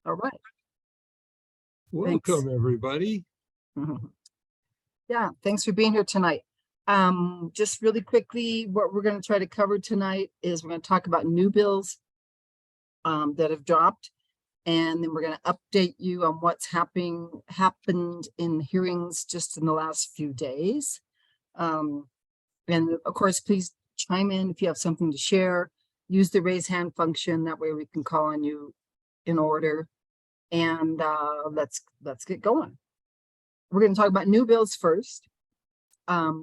All right. Welcome, everybody. Yeah, thanks for being here tonight. Just really quickly, what we're going to try to cover tonight is we're going to talk about new bills that have dropped, and then we're going to update you on what's happened in hearings just in the last few days. And of course, please chime in if you have something to share. Use the raise hand function. That way we can call on you in order. And let's get going. We're going to talk about new bills first.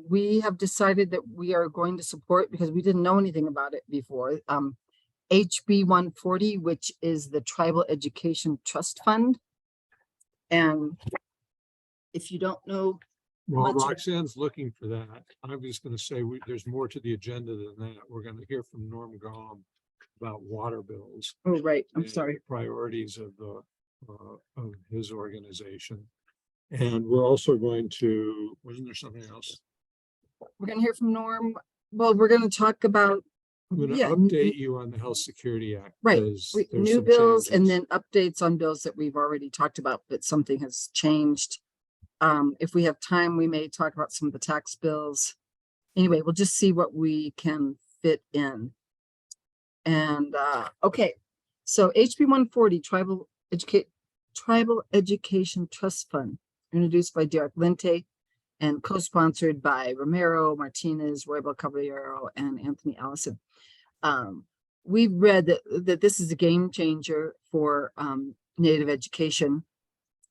We have decided that we are going to support, because we didn't know anything about it before, HB 140, which is the Tribal Education Trust Fund. And if you don't know, While Roxanne's looking for that, I'm just going to say there's more to the agenda than that. We're going to hear from Norm Gom about water bills. Oh, right. I'm sorry. Priorities of his organization. And we're also going to, wasn't there something else? We're going to hear from Norm. Well, we're going to talk about, I'm going to update you on the Health Security Act. Right. New bills changes. And then updates on bills that we've already talked about, but something has changed. If we have time, we may talk about some of the tax bills. Anyway, we'll just see what we can fit in. And okay, so HB 140, Tribal Education Trust Fund, introduced by Derek Lente and co-sponsored by Romero, Martinez, Roybal Caballero, and Anthony Allison. We've read that this is a game changer for Native education.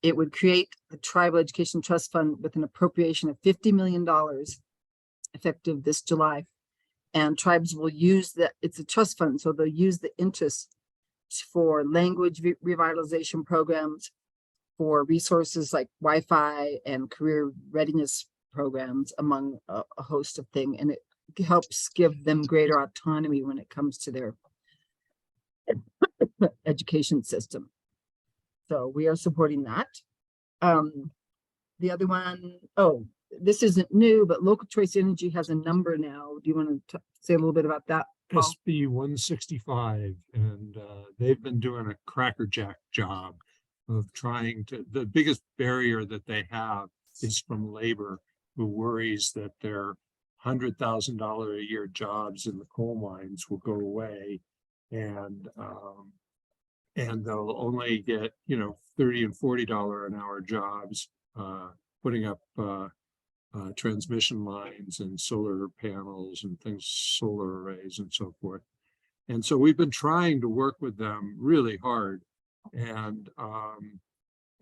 It would create the Tribal Education Trust Fund with an appropriation of $50 million effective this July. And tribes will use that, it's a trust fund, so they'll use the interest for language revitalization programs, for resources like Wi-Fi and career readiness programs, among a host of things. And it helps give them greater autonomy when it comes to their education system. So we are supporting that. The other one, this isn't new, but Local Choice Energy has a number now. Do you want to say a little bit about that, Paul? SB 165, and they've been doing a crackerjack job of trying to, the biggest barrier that they have is from labor, who worries that their $100,000 a year jobs in the coal mines will go away, and they'll only get, $30 and $40 an hour jobs, putting up transmission lines and solar panels and things, solar arrays and so forth. And so we've been trying to work with them really hard, and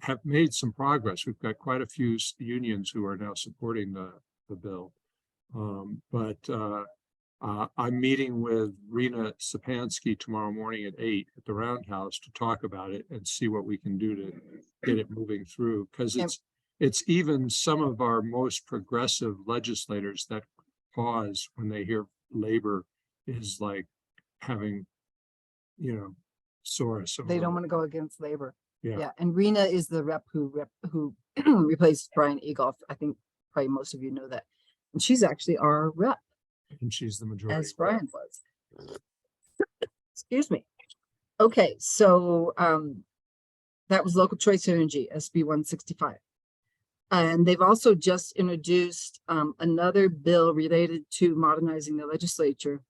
have made some progress. We've got quite a few unions who are now supporting the bill. I'm meeting with Rena Sapansky tomorrow morning at 8 at the Roundhouse to talk about it and see what we can do to get it moving through, because it's even some of our most progressive legislators that pause when they hear labor is like having, Soros. They don't want to go against labor. Yeah. And Rena is the rep who replaced Brian Eagle. I think probably most of you know that. And she's actually our rep. And she's the majority. As Brian was. Excuse me. Okay, so that was Local Choice Energy, SB 165. And they've also just introduced another bill related to modernizing the legislature,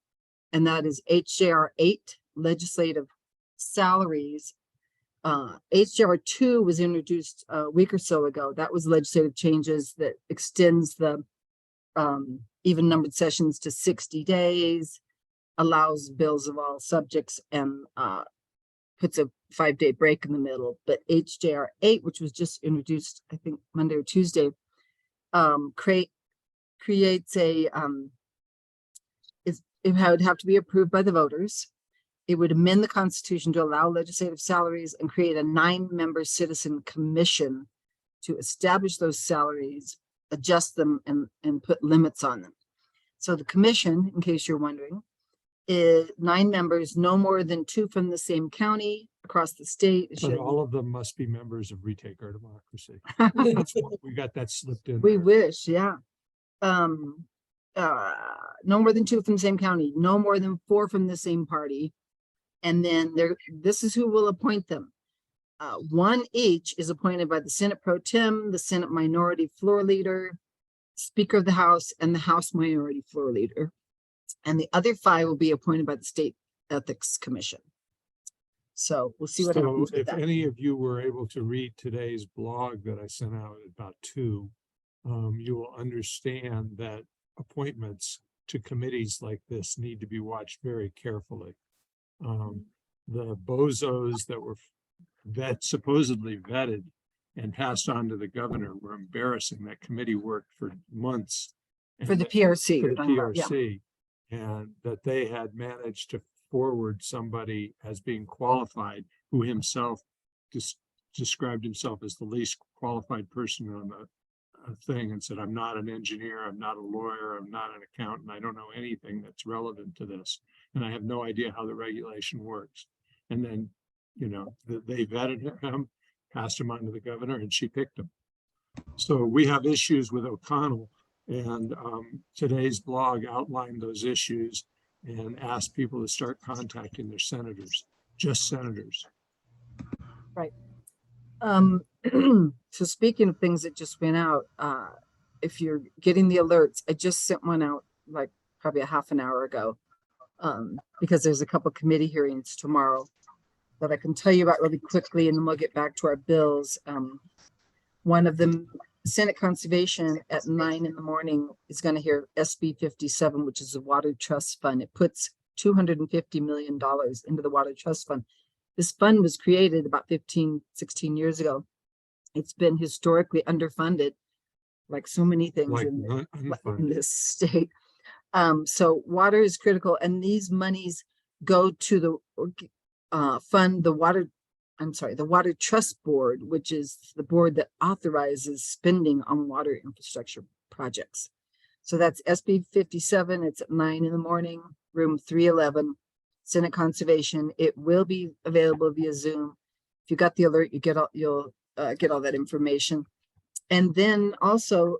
and that is HJR 8, legislative salaries. HJR 2 was introduced a week or so ago. That was legislative changes that extends the even numbered sessions to 60 days, allows bills of all subjects, and puts a 5-day break in the middle. But HJR 8, which was just introduced, I think Monday or Tuesday, creates a it would have to be approved by the voters. It would amend the Constitution to allow legislative salaries and create a 9-member citizen commission to establish those salaries, adjust them, and put limits on them. So the commission, in case you're wondering, is 9 members, no more than 2 from the same county across the state. But all of them must be members of Retake Our Democracy. We got that slipped in. We wish, yeah. No more than 2 from the same county, no more than 4 from the same party. And then this is who will appoint them. one each is appointed by the Senate Pro Tem, the Senate Minority Floor Leader, Speaker of the House, and the House Minority Floor Leader. And the other 5 will be appointed by the State Ethics Commission. So we'll see what happens with if that. any of you were able to read today's blog that I sent out at about 2, you will understand that appointments to committees like this need to be watched very carefully. The bozos that were supposedly vetted and passed on to the governor were embarrassing. That committee worked for months. For the PRC. For the Yeah. PRC, and that they had managed to forward somebody as being qualified who himself described himself as the least qualified person on the thing and said, I'm not an engineer, I'm not a lawyer, I'm not an accountant, I don't know anything that's relevant to this, and I have no idea how the regulation works. And then, you know, they vetted him, passed him on to the governor, and she picked him. So we have issues with O'Connell, and today's blog outlined those issues and asked people to start contacting their senators, just senators. Right. So speaking of things that just went out, if you're getting the alerts, I just sent one out like probably a half an hour ago, because there's a couple committee hearings tomorrow that I can tell you about really quickly, and then we'll get back to our bills. One of them, Senate Conservation at 9 in the morning is going to hear SB 57, which is the Water Trust Fund. It puts $250 million into the Water Trust Fund. This fund was created about 15, 16 years ago. It's been historically underfunded, like so many things Like in this state. So water is critical, and these monies go to the fund the Water Trust Board, which is the board that authorizes spending on water infrastructure projects. So that's SB 57. It's at 9 in the morning, room 311, Senate Conservation. It will be available via Zoom. If you got the alert, you'll get all that information. And then also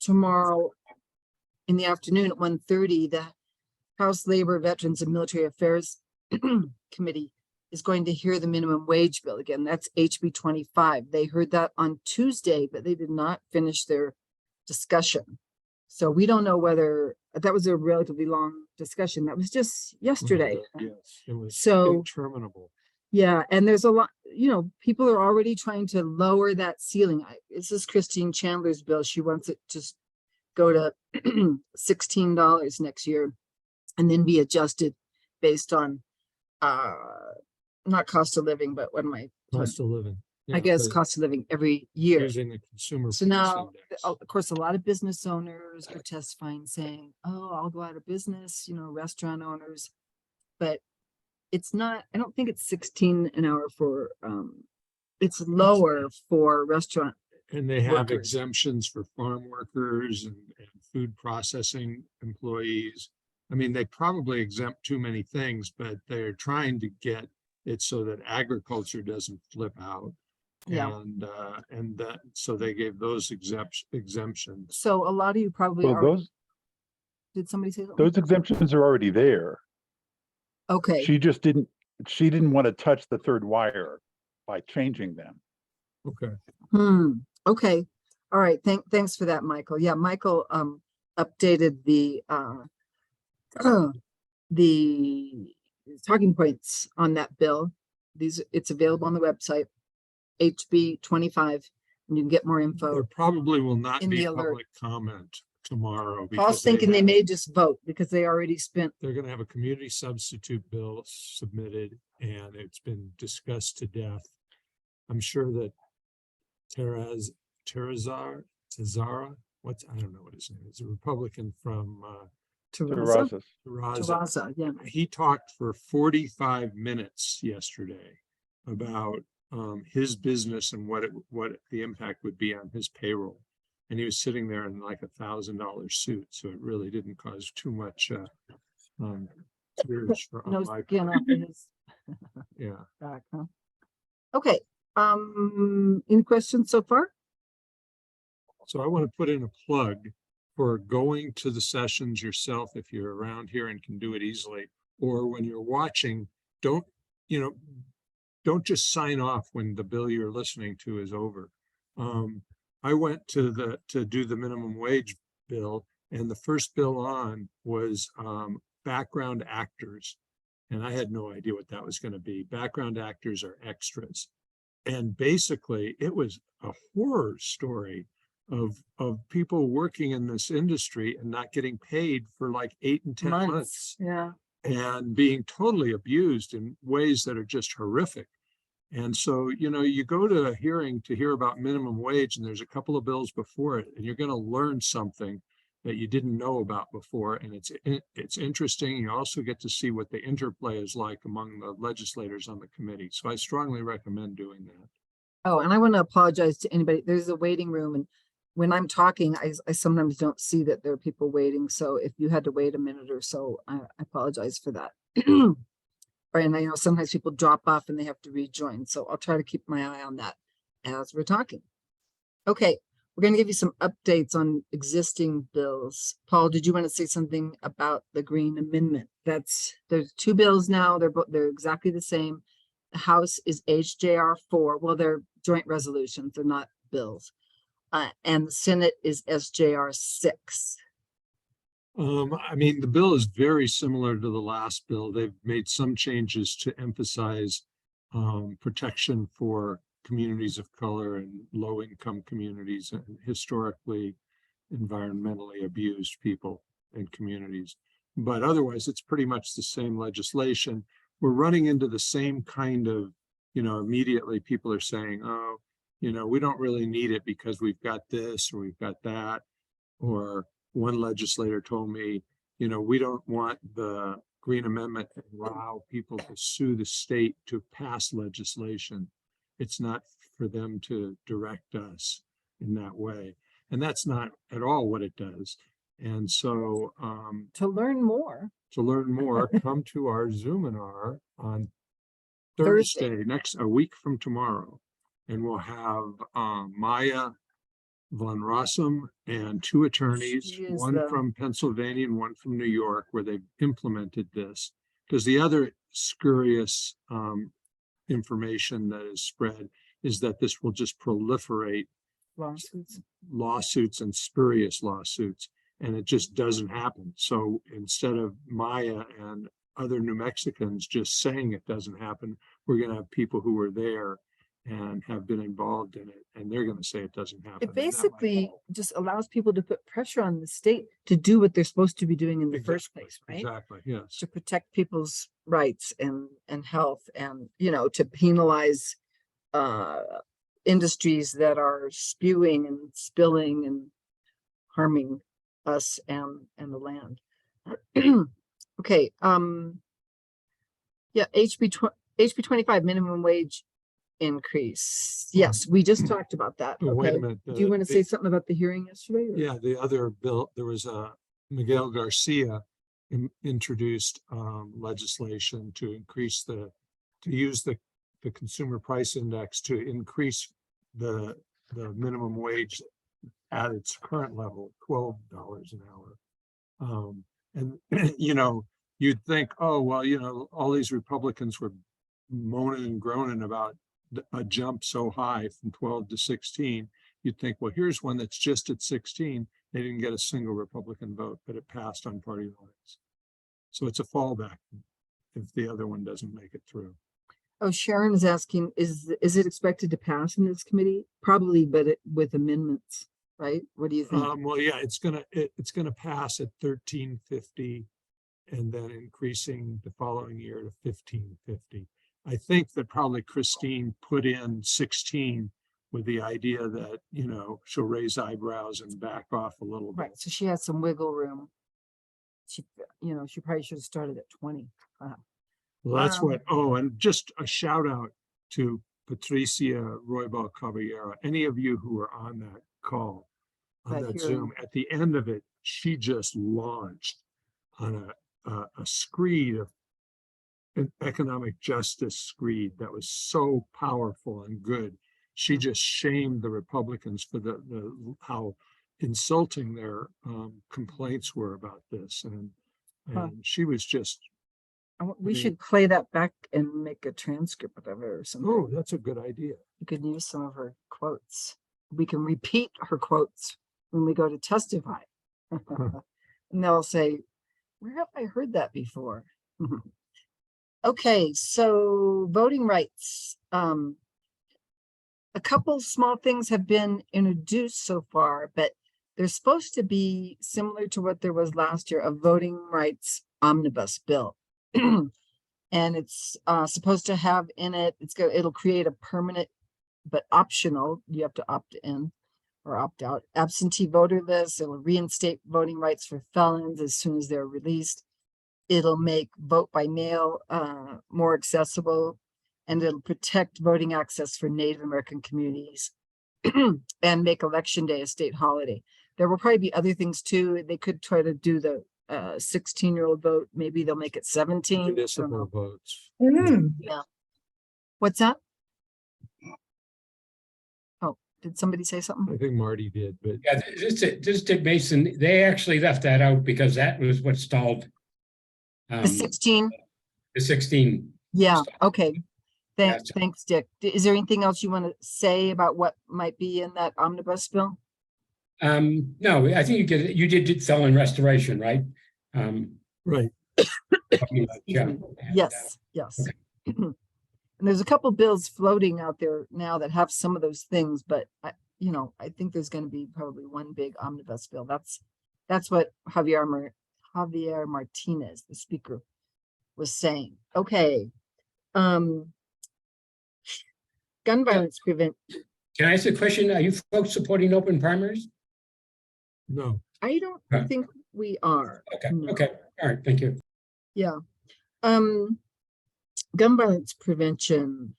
tomorrow in the afternoon at 1:30, the House Labor, Veterans, and Military Affairs Committee is going to hear the minimum wage bill again. That's HB 25. They heard that on Tuesday, but they did not finish their discussion. So we don't know whether that was a relatively long discussion. That was just yesterday. Yes, it was So interminable. yeah, and there's a lot, you know, people are already trying to lower that ceiling. This is Christine Chandler's bill. She wants it to go to $16 next year and then be adjusted based on not cost of living, but what am I? Cost of living. I guess cost of living every year. Using the consumer. So now, of course, a lot of business owners are testifying saying, oh, I'll go out of business, you know, restaurant owners. But it's not, I don't think it's 16 an hour for, it's lower for restaurant. And they have workers. exemptions for farm workers and food processing employees. I mean, they probably exempt too many things, but they're trying to get it so that agriculture doesn't flip out. Yeah. And that, so they gave those exemptions. So a lot of you probably Well, did somebody say that? those exemptions are already there. Okay. She didn't want to touch the third wire by changing them. Okay. Okay. All right. Thanks for that, Michael. Yeah, Michael updated the talking points on that bill. It's available on the website, HB 25, and you can get more info. There probably will not in be the alert. public comment tomorrow. Paul's thinking they may just vote because they already spent. They're going to have a community substitute bill submitted, and it's been discussed to death. I'm sure that Tazara, I don't know what his name is, a Republican from Terraza, yeah. He talked for 45 minutes yesterday about his business and what the impact would be on his payroll. And he was sitting there in like $1,000 suit, so it really didn't cause too much tears for No my skin off of his yeah. back, huh? Okay. Any questions so far? So I want to put in a plug for going to the sessions yourself if you're around here and can do it easily, or when you're watching, don't, don't just sign off when the bill you're listening to is over. I went to do the minimum wage bill, and the first bill on was background actors. And I had no idea what that was going to be. Background actors are extras. And basically it was a horror story of people working in this industry and not getting paid for like 8 and 10 months Yeah. and being totally abused in ways that are just horrific. And so, you know, you go to a hearing to hear about minimum wage, and there's a couple of bills before it, and you're going to learn something that you didn't know about before. And it's interesting. You also get to see what the interplay is like among the legislators on the committee. So I strongly recommend doing that. Oh, and I want to apologize to anybody. There's a waiting room, and when I'm talking, I sometimes don't see that there are people waiting. So if you had to wait a minute or so, I apologize for that. And I know sometimes people drop off and they have to rejoin. So I'll try to keep my eye on that as we're talking. Okay, we're going to give you some updates on existing bills. Paul, did you want to say something about the Green Amendment? There's 2 bills now. They're exactly the same. The House is HJR 4. Well, they're joint resolutions. They're not bills. And the Senate is SJR 6. I mean, the bill is very similar to the last bill. They've made some changes to emphasize protection for communities of color and low-income communities and historically environmentally abused people and communities. But otherwise, it's pretty much the same legislation. We're running into the same kind of, you know, immediately people are saying, oh, you know, we don't really need it because we've got this or we've got that. Or one legislator told me, you know, we don't want the Green Amendment to allow people to sue the state to pass legislation. It's not for them to direct us in that way. And that's not at all what it does. And so To learn more, come to our Zoominar on Thursday. Thursday, a week from tomorrow. And we'll have Maya Von Rossum and 2 attorneys, She is one from Pennsylvania and one from New York, where they've implemented this. Because the other spurious information that is spread is that this will just proliferate lawsuits and spurious lawsuits, and it just doesn't happen. So instead of Maya and other New Mexicans just saying it doesn't happen, we're going to have people who are there and have been involved in it, and they're going to say it doesn't happen. It basically just allows people to put pressure on the state to do what they're supposed to be doing in the first place, right? Exactly, yes. To protect people's rights and health, and, you know, to penalize industries that are spewing and spilling and harming us and the land. Okay, yeah, HB 25 minimum wage increase. Yes, we just talked about that. Oh, wait a Okay. minute. Do you want to say something about the hearing yesterday? Or? Yeah, the other bill, there was Miguel Garcia introduced legislation to use the consumer price index to increase the minimum wage at its current level, $12 an hour. And you know, you'd think, oh, well, you know, all these Republicans were moaning and groaning about a jump so high from 12 to 16. You'd think, well, here's one that's just at 16. They didn't get a single Republican vote, but it passed on party lines. So it's a fallback if the other one doesn't make it through. Oh, Sharon is asking, is it expected to pass in this committee? Probably, but with amendments, right? What do you think? Well, yeah, it's gonna pass at 1350 and then increasing the following year to 1550. I think that probably Christine put in 16 with the idea that, you know, she'll raise eyebrows and back off a little bit. Right, so she has some wiggle room. She, you know, she probably should have started at 20. Well, that's what, and just a shout out to Patricia Roybal Caballero. Any of you who are on that call, on that Zoom, at the end of it, she just launched on a screed of an economic justice screed that was so powerful and good. She just shamed the Republicans for how insulting their complaints were about this, and she was just We mean- should play that back and make a transcript of it or something. Oh, that's a good idea. You could use some of her quotes. We can repeat her quotes when we go to testify. And they'll say, where have I heard that before? Okay, so voting rights. A couple small things have been introduced so far, but they're supposed to be similar to what there was last year, a voting rights omnibus bill. And it's supposed to have in it, it'll create a permanent but optional, you have to opt in or opt out, absentee voter list. It'll reinstate voting rights for felons as soon as they're released. It'll make vote by mail more accessible, and it'll protect voting access for Native American communities and make Election Day a state holiday. There will probably be other things too. They could try to do the 16-year-old vote. Maybe they'll make it 17. I don't Municipal know. votes. What's that? Oh, did somebody say something? I think Marty did, but Yeah, this did Mason, they actually left that out because that was what stalled. The 16? The 16. Yeah, stalled. okay. Yeah, Thanks, Dick. Is there anything else you want to say about what might be in that omnibus bill? No, I think you did felon restoration, right? right. Yeah. Yes, yes. And there's a couple bills floating out there now that have some of those things, but I think there's going to be probably one big omnibus bill. That's what Javier Martinez, the speaker, was saying. Okay. Gun violence prevent. Can I ask a question? Are you folks supporting open primaries? No, I don't Okay. think we are. Okay, No. okay, all right, thank you. Yeah. Gun violence prevention.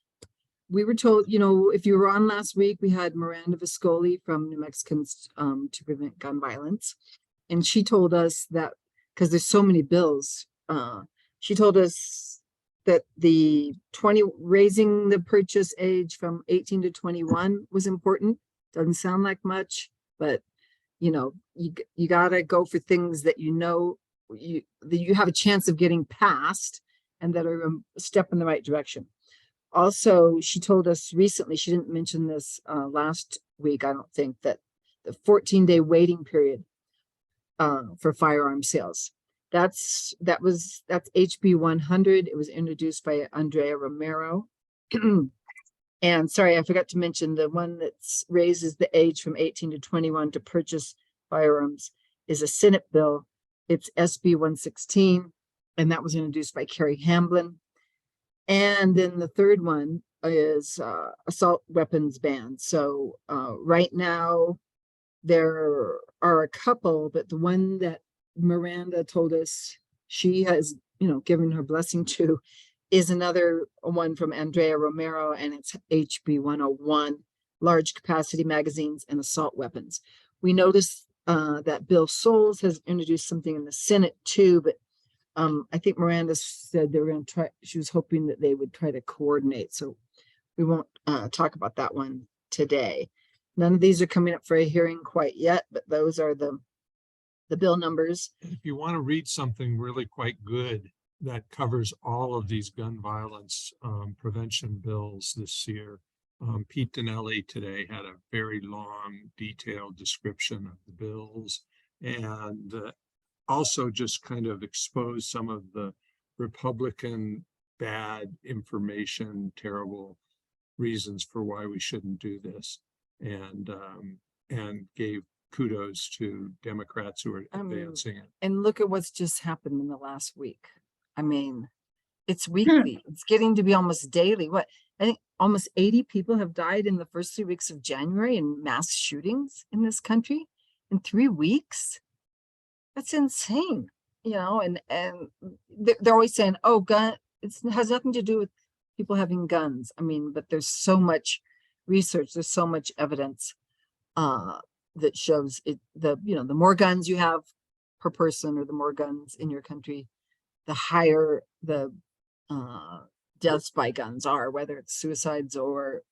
We were told, if you were on last week, we had Miranda Viscoli from New Mexicans to Prevent Gun Violence. And she told us that, because there's so many bills, she told us that raising the purchase age from 18 to 21 was important. Doesn't sound like much, but you gotta go for things that that you have a chance of getting past and that are a step in the right direction. Also, she told us recently, she didn't mention this last week, I don't think, that the 14-day waiting period for firearm sales. That's HB 100. It was introduced by Andrea Romero. And sorry, I forgot to mention the one that raises the age from 18 to 21 to purchase firearms is a Senate bill. It's SB 116, and that was introduced by Carrie Hamblin. And then the third one is assault weapons ban. So right now there are a couple, but the one that Miranda told us she has, given her blessing to is another one from Andrea Romero, and it's HB 101, large capacity magazines and assault weapons. We noticed that Bill Souls has introduced something in the Senate too, but I think Miranda said they were going to try, she was hoping that they would try to coordinate. So we won't talk about that one today. None of these are coming up for a hearing quite yet, but those are the bill numbers. if you want to read something really quite good that covers all of these gun violence prevention bills this year, Pete Dinelli today had a very long, detailed description of the bills, and also just kind of exposed some of the Republican bad information, terrible reasons for why we shouldn't do this, and gave kudos to Democrats who are advancing it. And look at what's just happened in the last week. I mean, it's weekly. It's getting to be almost daily. I think almost 80 people have died in the first 3 weeks of January in mass shootings in this country in 3 weeks. That's insane, and they're always saying, oh, it has nothing to do with people having guns. I mean, but there's so much research, there's so much evidence that shows it, the more guns you have per person or the more guns in your country, the higher the deaths by guns are, whether it's suicides or,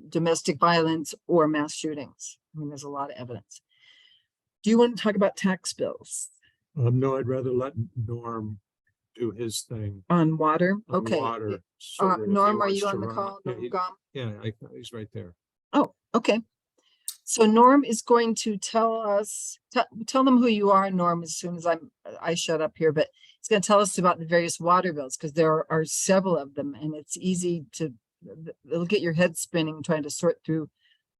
domestic violence or mass shootings. I mean, there's a lot of evidence. Do you want to talk about tax bills? No, I'd rather let Norm do his thing On water, on okay. water. so that if he Norm, are wants you to on the run- call? Yeah, Norm Gum? he's right there. Oh, okay. So Norm is going to tell us, tell them who you are, Norm, as soon as I shut up here, but he's going to tell us about the various water bills, because there are several of them, and it's easy to, it'll get your head spinning trying to sort through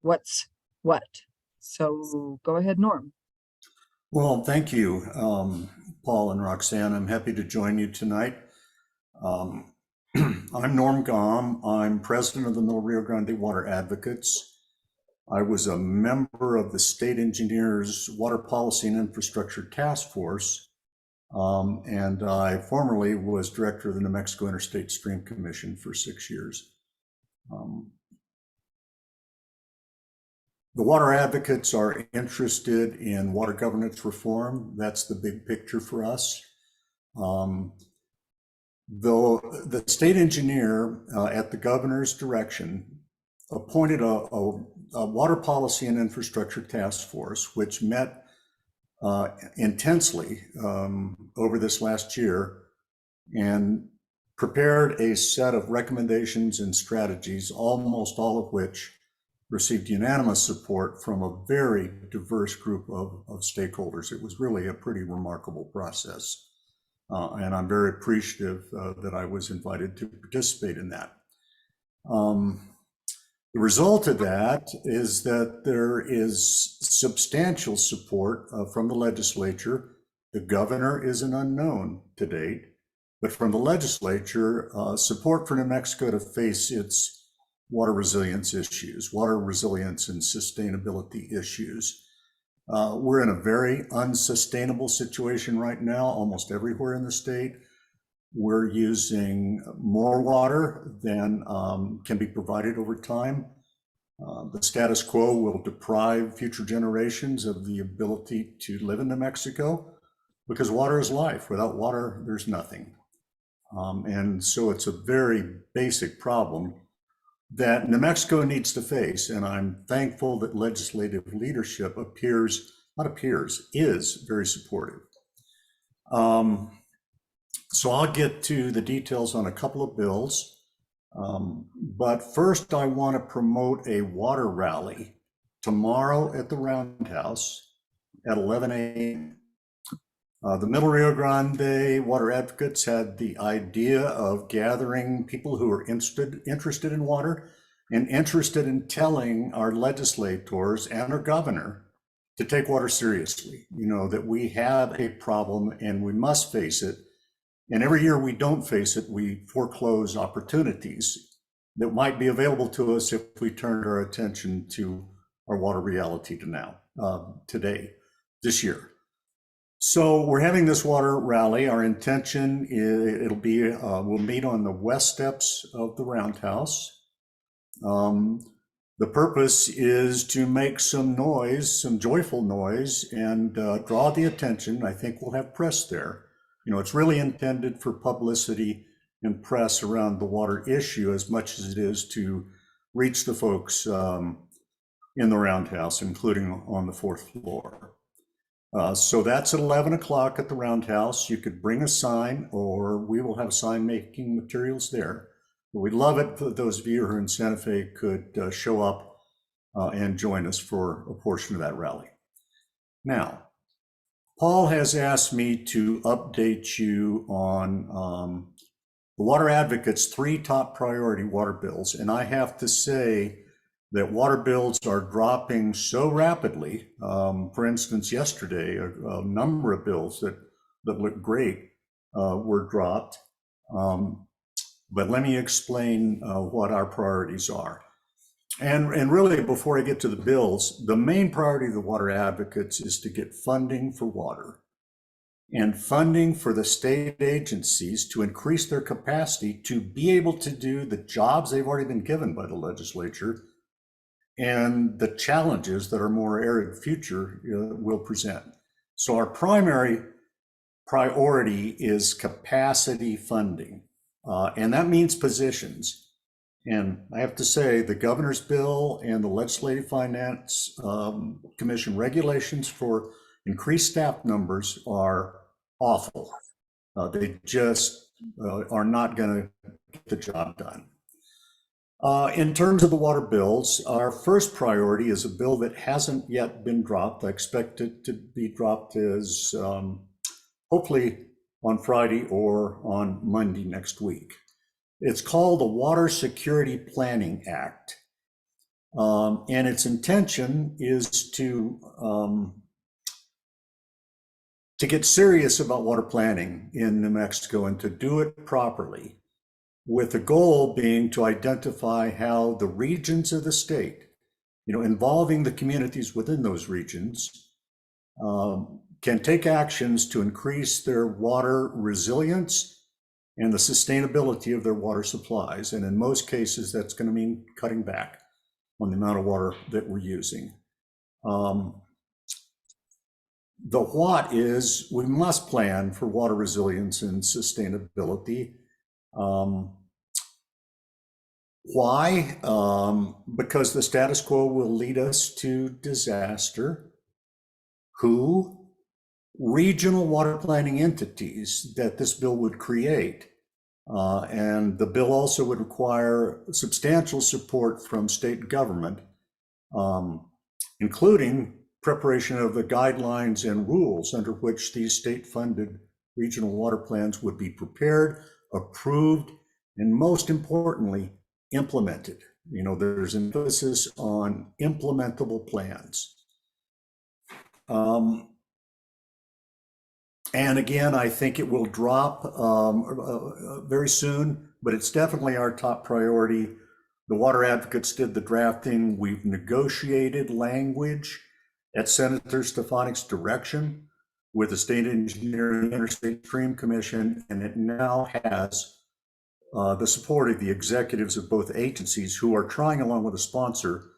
what's what. So go ahead, Norm. Well, thank you, Paul and Roxanne. I'm happy to join you tonight. I'm Norm Gom. I'm president of the Middle Rio Grande Water Advocates. I was a member of the state engineers water policy and infrastructure task force. And I formerly was director of the New Mexico Interstate Stream Commission for 6 years. The water advocates are interested in water governance reform. That's the big picture for us. Though the state engineer at the governor's direction appointed a water policy and infrastructure task force, which met intensely over this last year and prepared a set of recommendations and strategies, almost all of which received unanimous support from a very diverse group of stakeholders. It was really a pretty remarkable process. And I'm very appreciative that I was invited to participate in that. The result of that is that there is substantial support from the legislature. The governor is an unknown to date, but from the legislature, support for New Mexico to face its water resilience issues, water resilience and sustainability issues. We're in a very unsustainable situation right now, almost everywhere in the state. We're using more water than can be provided over time. The status quo will deprive future generations of the ability to live in New Mexico because water is life. Without water, there's nothing. And so it's a very basic problem that New Mexico needs to face. And I'm thankful that legislative leadership is very supportive. So I'll get to the details on a couple of bills. But first I want to promote a water rally tomorrow at the Roundhouse at 11 a.m. The Middle Rio Grande Water Advocates had the idea of gathering people who are interested in water and interested in telling our legislators and our governor to take water seriously, that we have a problem and we must face it. And every year we don't face it, we foreclose opportunities that might be available to us if we turned our attention to our water reality today, this year. So we're having this water rally. Our intention is we'll meet on the west steps of the Roundhouse. The purpose is to make some noise, some joyful noise, and draw the attention. I think we'll have press there. It's really intended for publicity and press around the water issue as much as it is to reach the folks in the Roundhouse, including on the fourth floor. So that's at 11 o'clock at the Roundhouse. You could bring a sign, or we will have sign making materials there. But we'd love it for those of you who are in Santa Fe could show up and join us for a portion of that rally. Now, Paul has asked me to update you on the Water Advocates' 3 top priority water bills. And I have to say that water bills are dropping so rapidly. For instance, yesterday, a number of bills that look great were dropped. But let me explain what our priorities are. And really, before I get to the bills, the main priority of the Water Advocates is to get funding for water and funding for the state agencies to increase their capacity to be able to do the jobs they've already been given by the legislature and the challenges that our more arid future will present. So our primary priority is capacity funding, and that means positions. And I have to say, the governor's bill and the Legislative Finance Commission regulations for increased staff numbers are awful. They just are not going to get the job done. In terms of the water bills, our first priority is a bill that hasn't yet been dropped. I expect it to be dropped as hopefully on Friday or on Monday next week. It's called the Water Security Planning Act. And its intention is to get serious about water planning in New Mexico and to do it properly, with the goal being to identify how the regions of the state, involving the communities within those regions, can take actions to increase their water resilience and the sustainability of their water supplies. And in most cases, that's going to mean cutting back on the amount of water that we're using. The what is, we must plan for water resilience and sustainability. Why? Because the status quo will lead us to disaster. Who? Regional water planning entities that this bill would create. And the bill also would require substantial support from state government, including preparation of the guidelines and rules under which these state-funded regional water plans would be prepared, approved, and most importantly, implemented. There's an emphasis on implementable plans. And again, I think it will drop very soon, but it's definitely our top priority. The water advocates did the drafting. We've negotiated language at Senator Stefanik's direction with the State Engineer and Interstate Stream Commission, and it now has the support of the executives of both agencies who are trying, along with a sponsor,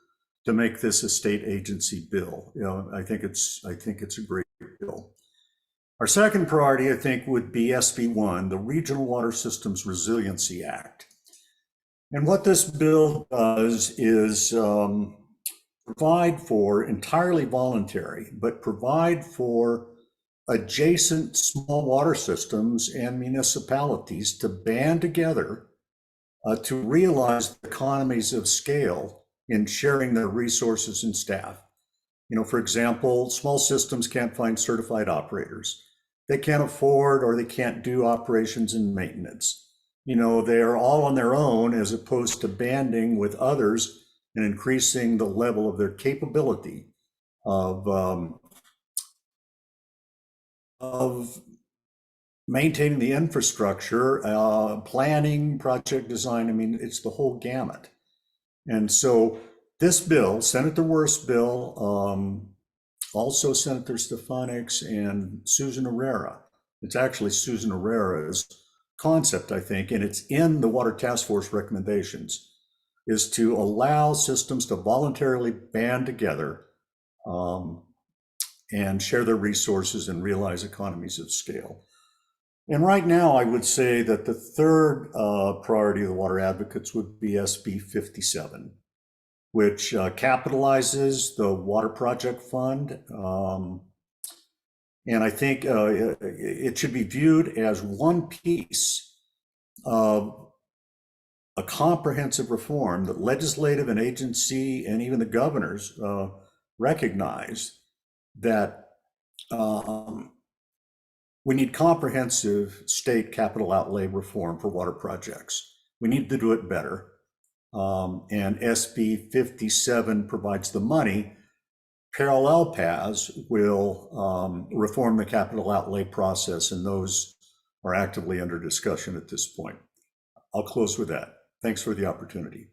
to make this a state agency bill. I think it's a great bill. Our second priority, I think, would be SB1, the Regional Water Systems Resiliency Act. And what this bill does is provide for, entirely voluntary, but provide for adjacent small water systems and municipalities to band together to realize economies of scale in sharing their resources and staff. For example, small systems can't find certified operators. They can't afford or they can't do operations and maintenance. They're all on their own, as opposed to banding with others and increasing the level of their capability of maintaining the infrastructure, planning, project design. It's the whole gamut. And so this bill, Senator Worth's bill, also Senator Stefanik's and Susan Herrera. It's actually Susan Herrera's concept, I think, and it's in the Water Task Force recommendations, is to allow systems to voluntarily band together and share their resources and realize economies of scale. And right now, I would say that the third priority of the water advocates would be SB 57, which capitalizes the Water Project Fund. And I think it should be viewed as one piece of a comprehensive reform that legislative and agency and even the governors recognize that we need comprehensive state capital outlay reform for water projects. We need to do it better. And SB 57 provides the money. Parallel paths will reform the capital outlay process, and those are actively under discussion at this point. I'll close with that. Thanks for the opportunity.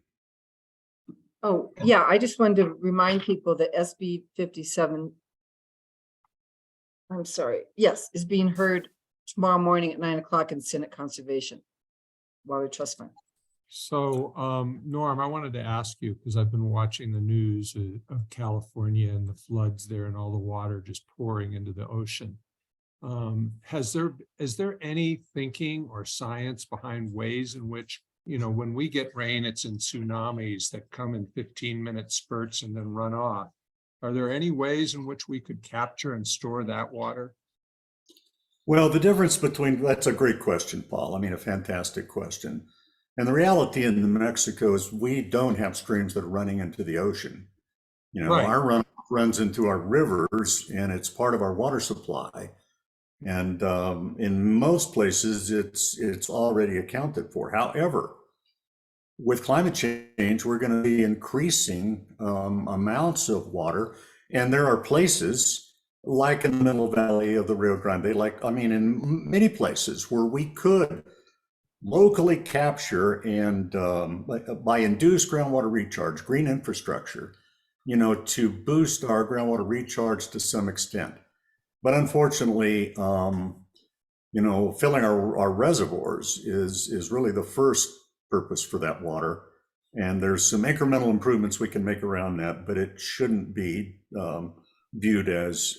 Oh, yeah, I just wanted to remind people that SB 57, I'm sorry, yes, is being heard tomorrow morning at 9 o'clock in Senate Conservation Water Trust Fund. So, Norm, I wanted to ask you, because I've been watching the news of California and the floods there and all the water just pouring into the ocean. Is there any thinking or science behind ways in which, when we get rain, it's in tsunamis that come in 15-minute spurts and then run off? Are there any ways in which we could capture and store that water? Well, the difference between, that's a great question, Paul. I mean, a fantastic question. And the reality in New Mexico is we don't have streams that are running into the ocean. You know, Right. our run runs into our rivers and it's part of our water supply. And in most places, it's already accounted for. However, with climate change, we're going to be increasing amounts of water. And there are places like in the middle valley of the Rio Grande, like, I mean, in many places where we could locally capture and by induced groundwater recharge, green infrastructure, you know, to boost our groundwater recharge to some extent. But unfortunately, you know, filling our reservoirs is really the first purpose for that water. And there's some incremental improvements we can make around that, but it shouldn't be viewed as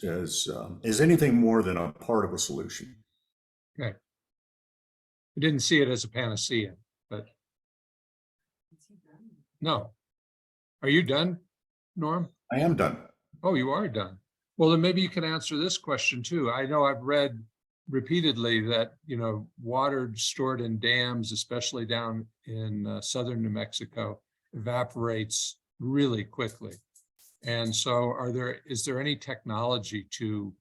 anything more than a part of a solution. Okay. I didn't see it as a panacea, but no. Are you done, Norm? I am done. Oh, you are done. Well, then maybe you can answer this question too. I know I've read repeatedly that, you know, water stored in dams, especially down in southern New Mexico, evaporates really quickly. And so is there any technology to,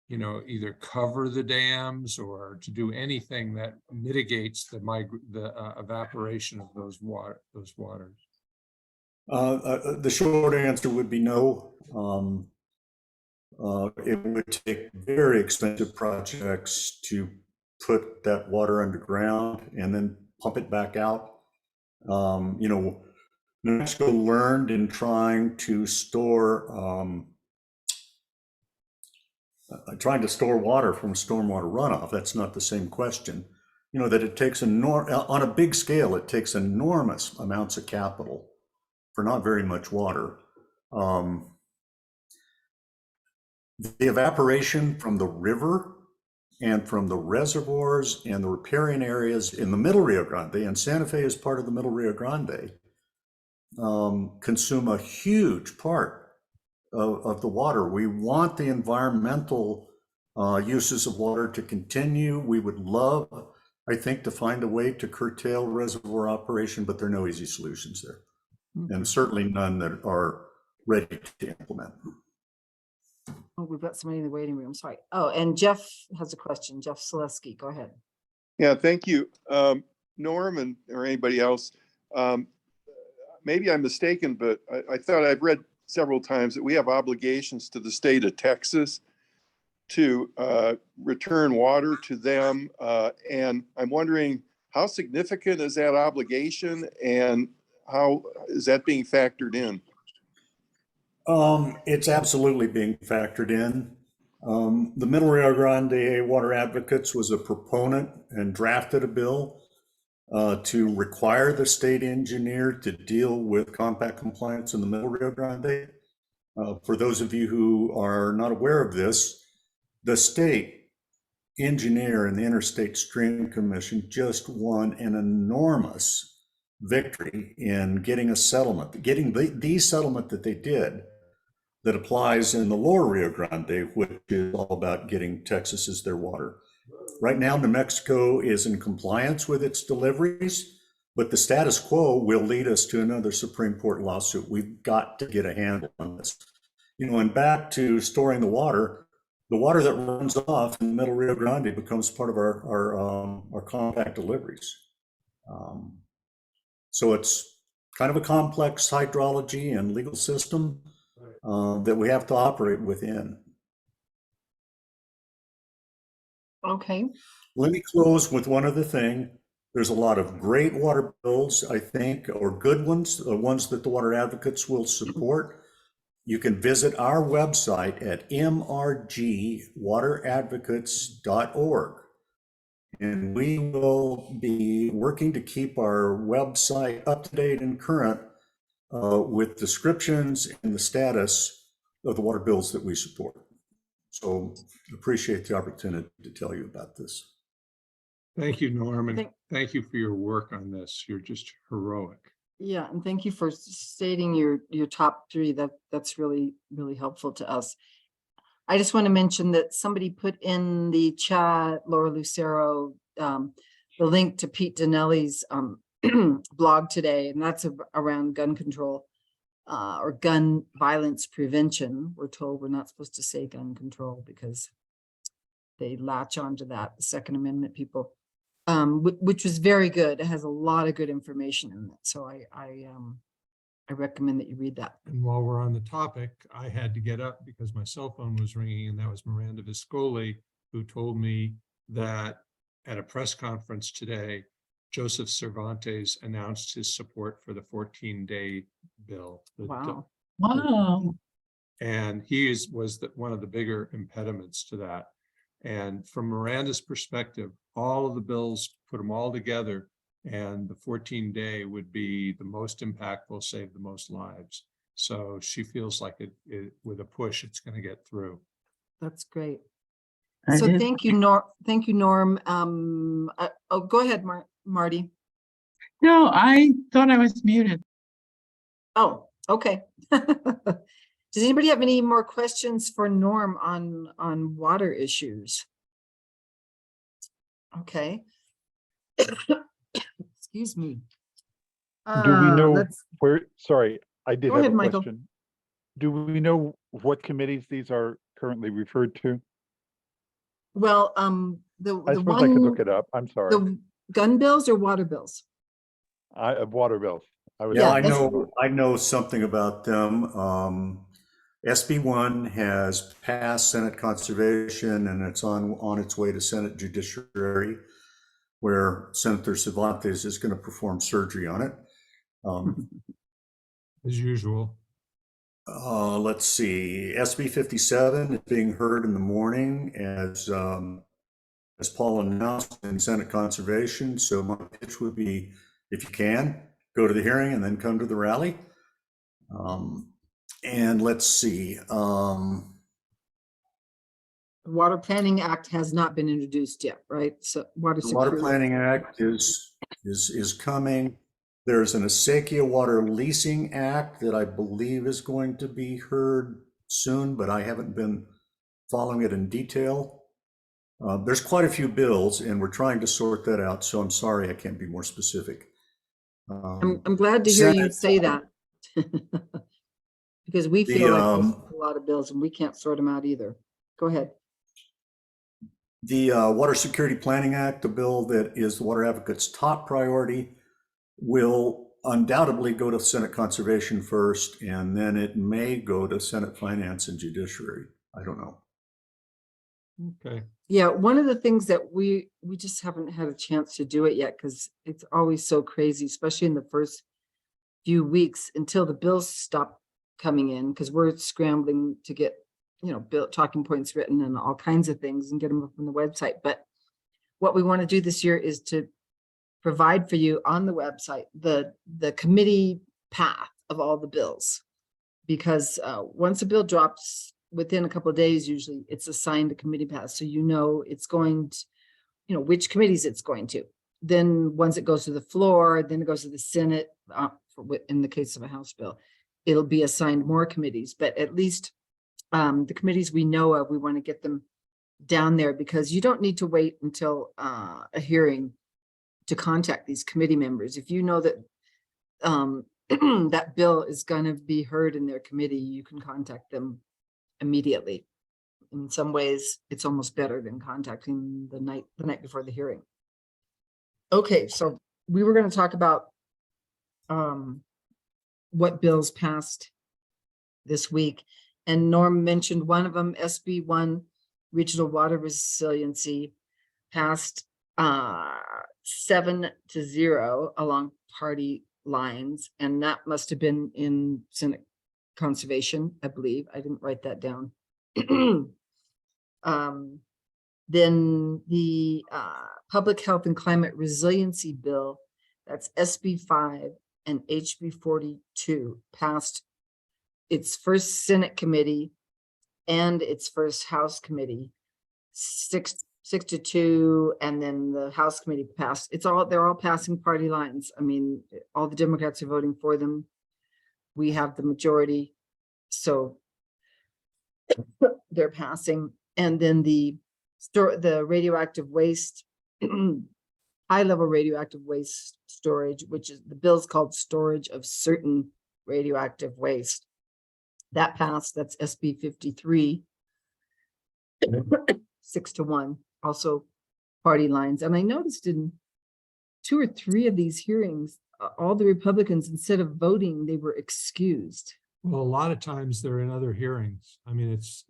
you know, either cover the dams or to do anything that mitigates the evaporation of those waters? The short answer would be no. It would take very expensive projects to put that water underground and then pump it back out. You know, New Mexico learned in trying to store water from stormwater runoff. That's not the same question. You know, that it takes on a big scale, it takes enormous amounts of capital for not very much water. The evaporation from the river and from the reservoirs and the riparian areas in the middle Rio Grande, and Santa Fe is part of the middle Rio Grande, consume a huge part of the water. We want the environmental uses of water to continue. We would love, I think, to find a way to curtail reservoir operation, but there are no easy solutions there. And certainly none that are ready to implement. Oh, we've got somebody in the waiting room. Sorry. Oh, and Jeff has a question. Jeff Selesky, go ahead. Yeah, thank you. Norm or anybody else, maybe I'm mistaken, but I thought I've read several times that we have obligations to the state of Texas to return water to them. And I'm wondering, how significant is that obligation and how is that being factored in? It's absolutely being factored in. The Middle Rio Grande Water Advocates was a proponent and drafted a bill to require the state engineer to deal with compact compliance in the Middle Rio Grande. For those of you who are not aware of this, the state engineer and the Interstate Stream Commission just won an enormous victory in getting a settlement, getting the settlement that they did that applies in the lower Rio Grande, which is all about getting Texas as their water. Right now, New Mexico is in compliance with its deliveries, but the status quo will lead us to another Supreme Court lawsuit. We've got to get a handle on this. You know, and back to storing the water that runs off in the Middle Rio Grande becomes part of our compact deliveries. So it's kind of a complex hydrology and legal system that we have to operate within. Okay. Let me close with one other thing. There's a lot of great water bills, I think, or good ones, ones that the water advocates will support. You can visit our website at mrgwateradvocates.org. And we will be working to keep our website up to date and current with descriptions and the status of the water bills that we support. So appreciate the opportunity to tell you about this. Thank you, Norm, and thank you for your work on this. You're just heroic. Yeah, and thank you for stating your top three. That's really, really helpful to us. I just want to mention that somebody put in the chat, Laura Lucero, the link to Pete Donnelly's blog today, and that's around gun control or gun violence prevention. We're told we're not supposed to say gun control because they latch onto that, the Second Amendment people, which was very good. It has a lot of good information in it. So I recommend that you read that. And while we're on the topic, I had to get up because my cell phone was ringing, and that was Miranda Viscoli, who told me that at a press conference today, Joseph Cervantes announced his support for the 14-day bill. Wow. Wow. And he was one of the bigger impediments to that. And from Miranda's perspective, all of the bills, put them all together, and the 14-day would be the most impactful, save the most lives. So she feels like it with a push, it's going to get through. That's great. I So did- thank you, Norm. Thank you, Norm. Oh, go ahead, Marty. No, I thought I was muted. Oh, okay. Does anybody have any more questions for Norm on water issues? Okay. Excuse me. Do we know let's- where, sorry, I did Go have ahead, a Michael. question. Do we know what committees these are currently referred to? Well, the I suppose I could look it up. I'm sorry. the gun bills or water bills? Water bills. I was Yeah, asking. I know something about them. SB1 has passed Senate Conservation, and it's on its way to Senate Judiciary, where Senator Cervantes is going to perform surgery on it. As usual. Let's see, SB 57 is being heard in the morning as Paul announced in Senate Conservation. So my pitch would be, if you can, go to the hearing and then come to the rally. And let's see. The Water Planning Act has not been introduced yet, right? So water The Water security. Planning Act is coming. There's an Asakia Water Leasing Act that I believe is going to be heard soon, but I haven't been following it in detail. There's quite a few bills, and we're trying to sort that out. So I'm sorry I can't be more specific. I'm glad to hear you Senate- say that. Because we feel like there's um, a lot of bills and we can't sort them out either. Go ahead. The Water Security Planning Act, the bill that is the Water Advocate's top priority, will undoubtedly go to Senate Conservation first, and then it may go to Senate Finance and Judiciary. I don't know. Okay. Yeah, one of the things that we just haven't had a chance to do it yet because it's always so crazy, especially in the first few weeks until the bills stop coming in, because we're scrambling to get, talking points written and all kinds of things and get them up on the website. But what we want to do this year is to provide for you on the website the committee path of all the bills, because once a bill drops within a couple of days, usually it's assigned a committee path, so it's going to, which committees it's going to. Then once it goes to the floor, then it goes to the Senate. In the case of a House bill, it'll be assigned more committees, but at least the committees we know of, we want to get them down there, because you don't need to wait until a hearing to contact these committee members. If you know that that bill is going to be heard in their committee, you can contact them immediately. In some ways, it's almost better than contacting the night before the hearing. Okay, so we were going to talk about what bills passed this week, and Norm mentioned one of them, SB1, Regional Water Resiliency, passed 7-0 along party lines, and that must have been in Senate Conservation, I believe. I didn't write that down. Then the Public Health and Climate Resiliency Bill, that's SB 5 and HB 42, passed its first Senate committee and its first House committee, 6-2, and then the House committee passed. They're all passing party lines. I mean, all the Democrats are voting for them. We have the majority. So they're passing, and then the radioactive waste, high-level radioactive waste storage, which is the bill's called storage of certain radioactive waste. That passed, that's SB 53. 6-1, also party lines. And I noticed in 2 or 3 of these hearings, all the Republicans, instead of voting, they were excused. Well, a lot of times they're in other hearings. I mean, it's,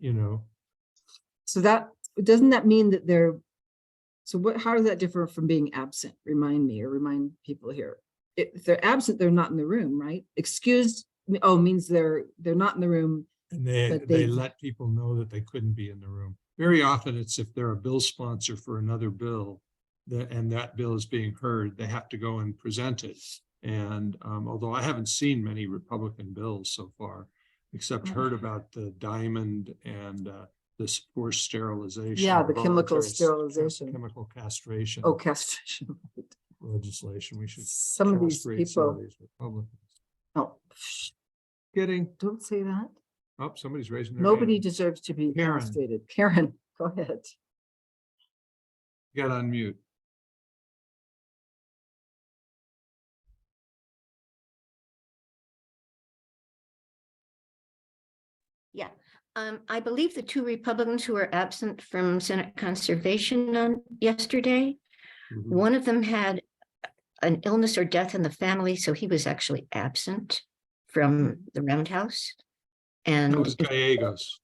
So that, doesn't that mean that they're, so what, how does that differ from being absent? Remind me, or remind people here. If they're absent, they're not in the room, right? Excused, means they're not in the room. and But they they- let people know that they couldn't be in the room. Very often it's if they're a bill sponsor for another bill and that bill is being heard, they have to go and present it. And although I haven't seen many Republican bills so far, except heard about the diamond and this forced sterilization. Yeah, the chemical voluntary sterilization. Chemical castration. Oh, castration. Legislation. We should Some of these castrate some of people, these Republicans. oh, Kidding. don't say that. Oh, somebody's raising their Nobody hand. deserves to be Karen. castrated. Karen, go ahead. Get on mute. Yeah, I believe the 2 Republicans who were absent from Senate Conservation on yesterday, Mhm. one of them had an illness or death in the family, so he was actually absent from the roundhouse. And That was Gallegos.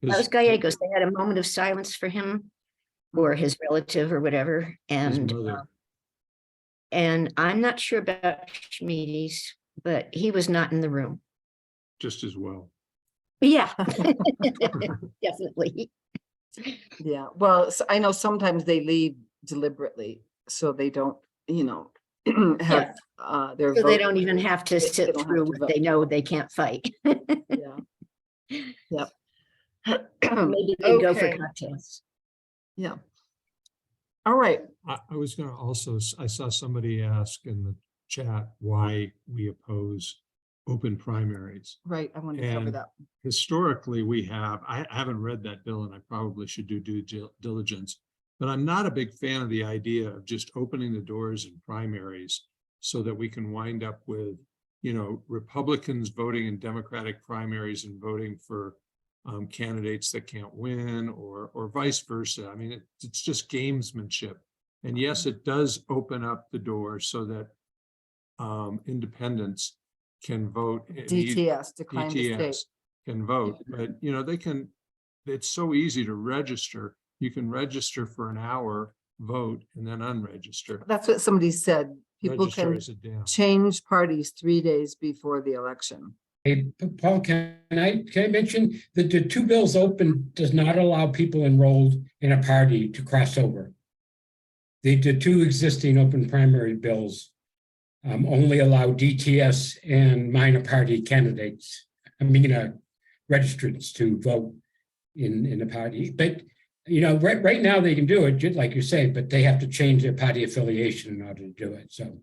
that was Gallegos. They had a moment of silence for him or his relative or whatever. His And mother. and I'm not sure about Schmiedes, but he was not in the room. Just as well. Yeah, definitely. Yeah, well, I know sometimes they leave deliberately, so they don't, have their So they vote. don't even have to They sit don't have through to what vote. they know they can't fight. Yeah. Yep. Maybe they go for Okay. cocktails. Yeah. All right. I was gonna also, I saw somebody ask in the chat why we oppose open primaries. Right, I wanted to cover And that. historically, I haven't read that bill and I probably should do due diligence. But I'm not a big fan of the idea of just opening the doors in primaries so that we can wind up with, Republicans voting in Democratic primaries and voting for candidates that can't win or vice versa. I mean, it's just gamesmanship. And yes, it does open up the door so that independents can vote. DTS, decline to state. DTS can vote, but it's so easy to register. You can register for an hour, vote, and then unregister. That's what somebody said. People Register can as a down. change parties 3 days before the election. Hey, Paul, can I mention that the 2 bills open does not allow people enrolled in a party to cross over. The 2 existing open primary bills only allow DTS and minor party candidates, registrants to vote in the party. But, right now they can do it, just like you say, but they have to change their party affiliation in order to do it, so.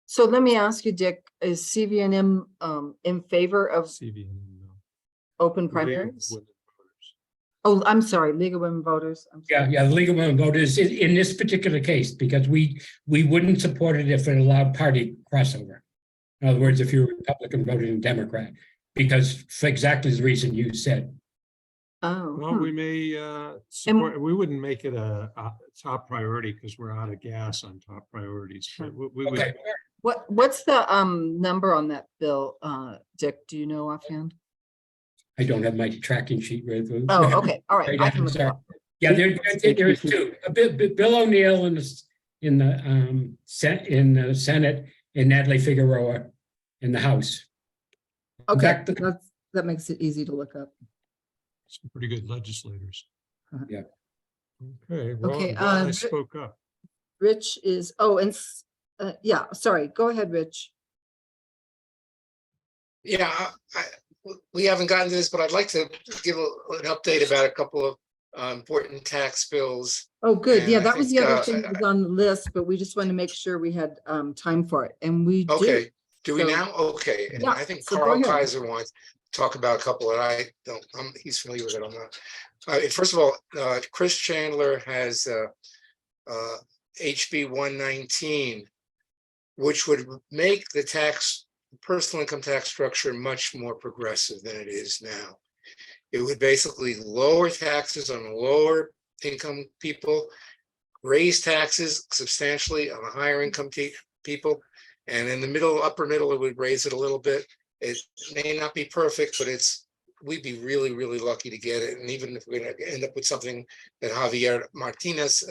So let me ask you, Dick, is CVNM in favor of CVN, no. open League of primaries? Women Voters. Oh, I'm sorry, League of Women Voters. I'm sorry. Yeah, the League of Women Voters in this particular case, because we wouldn't support it if it allowed party crossover. In other words, if you're a Republican voting Democrat, because for exactly the reason you said. Oh, Well, we may support, we wouldn't make it a top priority because we're out of gas on top priorities. But we would, Okay, what's the number on that bill, Dick? Do you know offhand? I don't have my tracking sheet with. Oh, okay, all right. Right, I I'm can look it sorry. up. Yeah, there's 2. Bill O'Neill in the Senate and Natalie Figueroa in the House. In Okay, fact, that makes it easy to look up. some pretty good legislators. Yeah. Okay, well, Okay, I'm glad I Ri- spoke up. Rich is, yeah, sorry, go ahead, Rich. Yeah, we haven't gotten to this, but I'd like to give an update about a couple of important tax bills. Oh, good. And Yeah, I that was the think, other thing that was on the list, but we just wanted to make sure we had time for it. And we do. Okay, Do we So- now? Okay, and Yeah, I think so go Carl ahead. Kaiser wants to talk about a couple that I don't, he's familiar with it, I'm not. First of all, Chris Chandler has HB 119, which would make the personal income tax structure much more progressive than it is now. It would basically lower taxes on lower income people, raise taxes substantially on the higher income people, and in the upper middle, it would raise it a little bit. It may not be perfect, but we'd be really, really lucky to get it. And even if we're going to end up with something that Javier Martinez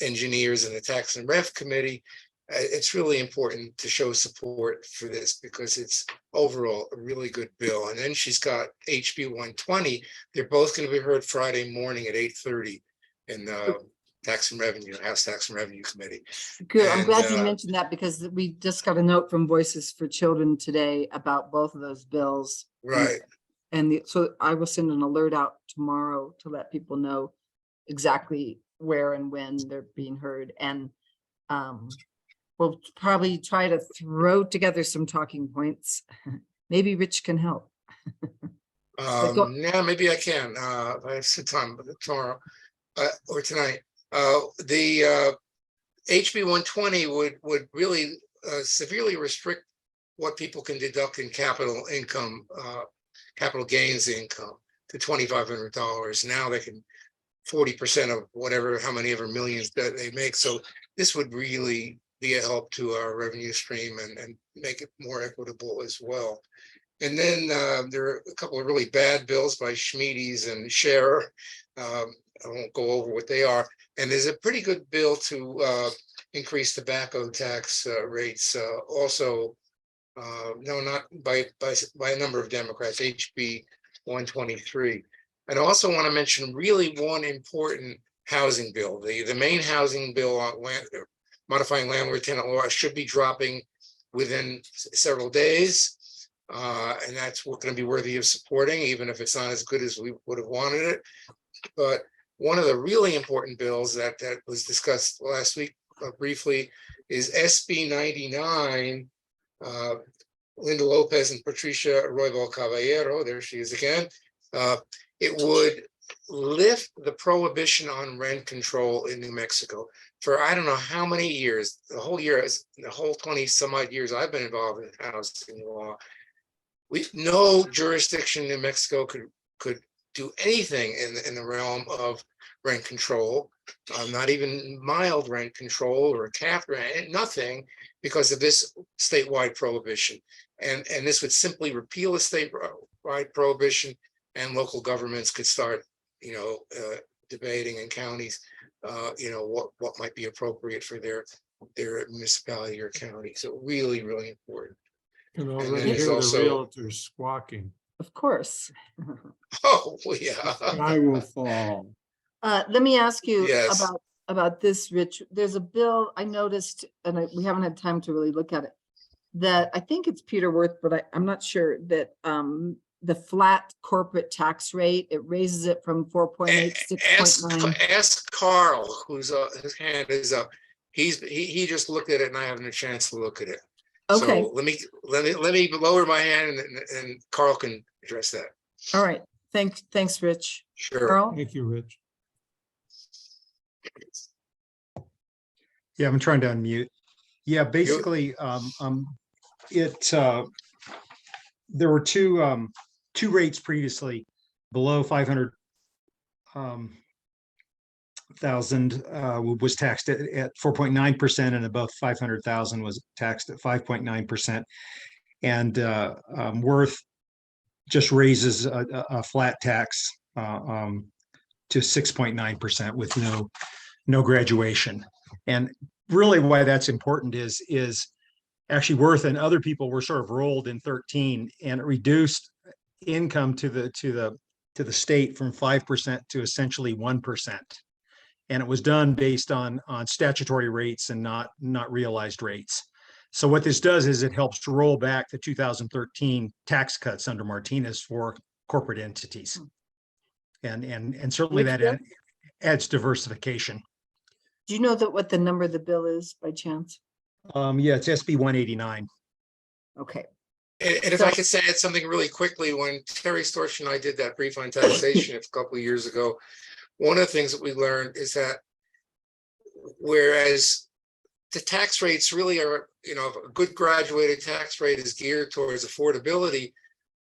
engineers in the Tax and Rev Committee, it's really important to show support for this because it's overall a really good bill. And then she's got HB 120. They're both going to be heard Friday morning at 8:30 in the Tax and Revenue, House Tax and Revenue Committee. Good. I'm And, glad you mentioned that because we just got a note from Voices for Children today about both of those bills. Right. And so I will send an alert out tomorrow to let people know exactly where and when they're being heard. And we'll probably try to throw together some talking points. Maybe Rich can help. Yeah, maybe I can. If I have some time tomorrow or tonight. The HB 120 would really severely restrict what people can deduct in capital income, capital gains income to $2,500. Now they can 40% of how many ever millions that they make. So this would really be a help to our revenue stream and make it more equitable as well. And then there are a couple of really bad bills by Schmiedes and Scherer. I won't go over what they are. And there's a pretty good bill to increase tobacco tax rates. Also, no, not by a number of Democrats, HB 123. And I also want to mention really one important housing bill. The main housing bill on modifying landlord tenant law should be dropping within several days. And that's going to be worthy of supporting, even if it's not as good as we would have wanted it. But one of the really important bills that was discussed last week briefly is SB 99. Linda Lopez and Patricia Roybal Caballero, there she is again. It would lift the prohibition on rent control in New Mexico for I don't know how many years, the whole 20 some odd years I've been involved in housing law. No jurisdiction in New Mexico could do anything in the realm of rent control, not even mild rent control or capped rent, nothing, because of this statewide prohibition. And this would simply repeal the statewide prohibition, and local governments could start, debating in counties, what might be appropriate for their municipality or county. So really, really important. Can then already there's hear the also- realtors squawking. Of course. Oh, yeah. I will fall. Let me ask you Yes. about this, Rich. There's a bill I noticed, and we haven't had time to really look at it, that I think it's Peter Worth, but I'm not sure, that the flat corporate tax rate, it raises it from 4.8 to 6.9. Ask Carl, his hand is up. He just looked at it and I haven't a chance to look at it. Okay, So let me lower my hand and Carl can address that. all right. Thanks, Rich. Sure. Carl? Thank you, Rich. Yeah, I'm trying to unmute. Yeah, basically, there were two rates previously below 500,000 was taxed at 4.9%, and above 500,000 was taxed at 5.9%. And Worth just raises a flat tax to 6.9% with no graduation. And really why that's important is actually Worth and other people were sort of rolled in 13, and it reduced income to the state from 5% to essentially 1%. And it was done based on statutory rates and not realized rates. So what this does is it helps roll back the 2013 tax cuts under Martinez for corporate entities. And certainly Which that bill? adds diversification. Do you know what the number of the bill is by chance? Yeah, it's SB 189. Okay, And if I could say add something really quickly, when Terry Storch and I did that brief on taxation a couple of years ago, one of the things that we learned is that whereas the tax rates really are, a good graduated tax rate is geared towards affordability.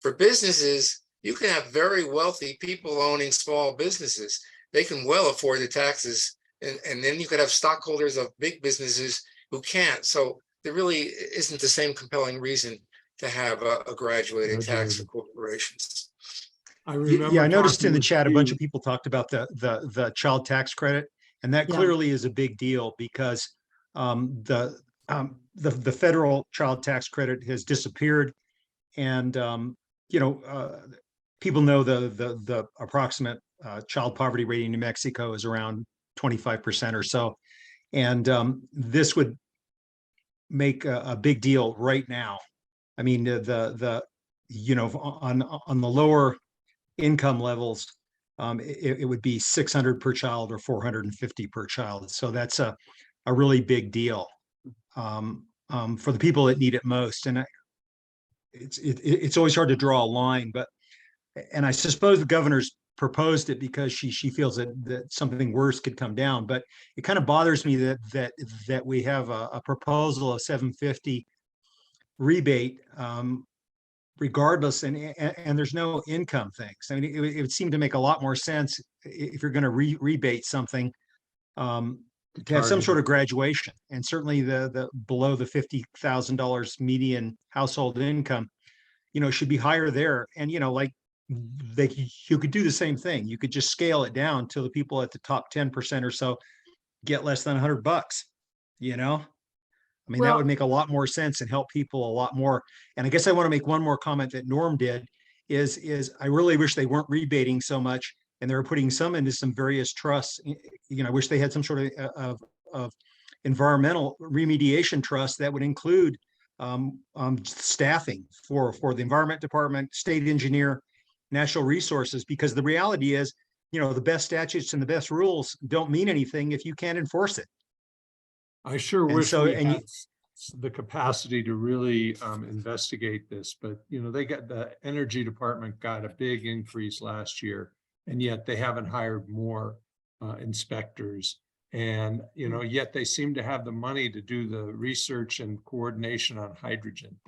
For businesses, you can have very wealthy people owning small businesses. They can well afford the taxes. And then you could have stockholders of big businesses who can't. So there really isn't the same compelling reason to have a graduated tax for corporations. I remember. Yeah, I noticed talking in the with chat, a bunch you- of people talked about the child tax credit. And that Yeah. clearly is a big deal because the federal child tax credit has disappeared. And, people know the approximate child poverty rate in New Mexico is around 25% or so. And this would make a big deal right now. I mean, on the lower income levels, it would be 600 per child or 450 per child. So that's a really big deal for the people that need it most. And it's always hard to draw a line, and I suppose the governor's proposed it because she feels that something worse could come down. But it kind of bothers me that we have a proposal of 750 rebate regardless, and there's no income things. I mean, it would seem to make a lot more sense if you're going to rebate something to have some sort of graduation, and certainly the below the $50,000 median household income, should be higher there. And like you could do the same thing. You could just scale it down till the people at the top 10% or so get less than $100. I mean, that Well- would make a lot more sense and help people a lot more. And I guess I want to make one more comment that Norm did is I really wish they weren't rebating so much and they were putting some into some various trusts. I wish they had some sort of environmental remediation trust that would include staffing for the environment department, state engineer, natural resources, because the reality is, the best statutes and the best rules don't mean anything if you can't enforce it. I sure And wish so- we and had the capacity to really investigate this, but they got the energy department got a big increase last year, and yet they haven't hired more inspectors. And yet they seem to have the money to do the research and coordination on hydrogen.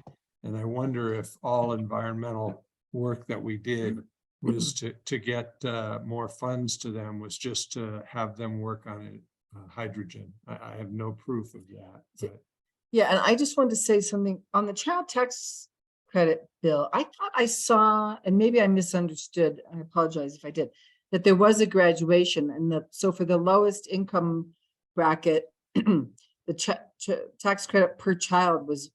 And I wonder if all environmental work that we did was to get more funds to them, was just to have them work on it. Hydrogen. I have no proof of that. But yeah, and I just wanted to say something on the child tax credit bill. I thought I saw, and maybe I misunderstood, I apologize if I did, that there was a graduation, and so for the lowest income bracket, the tax credit per child was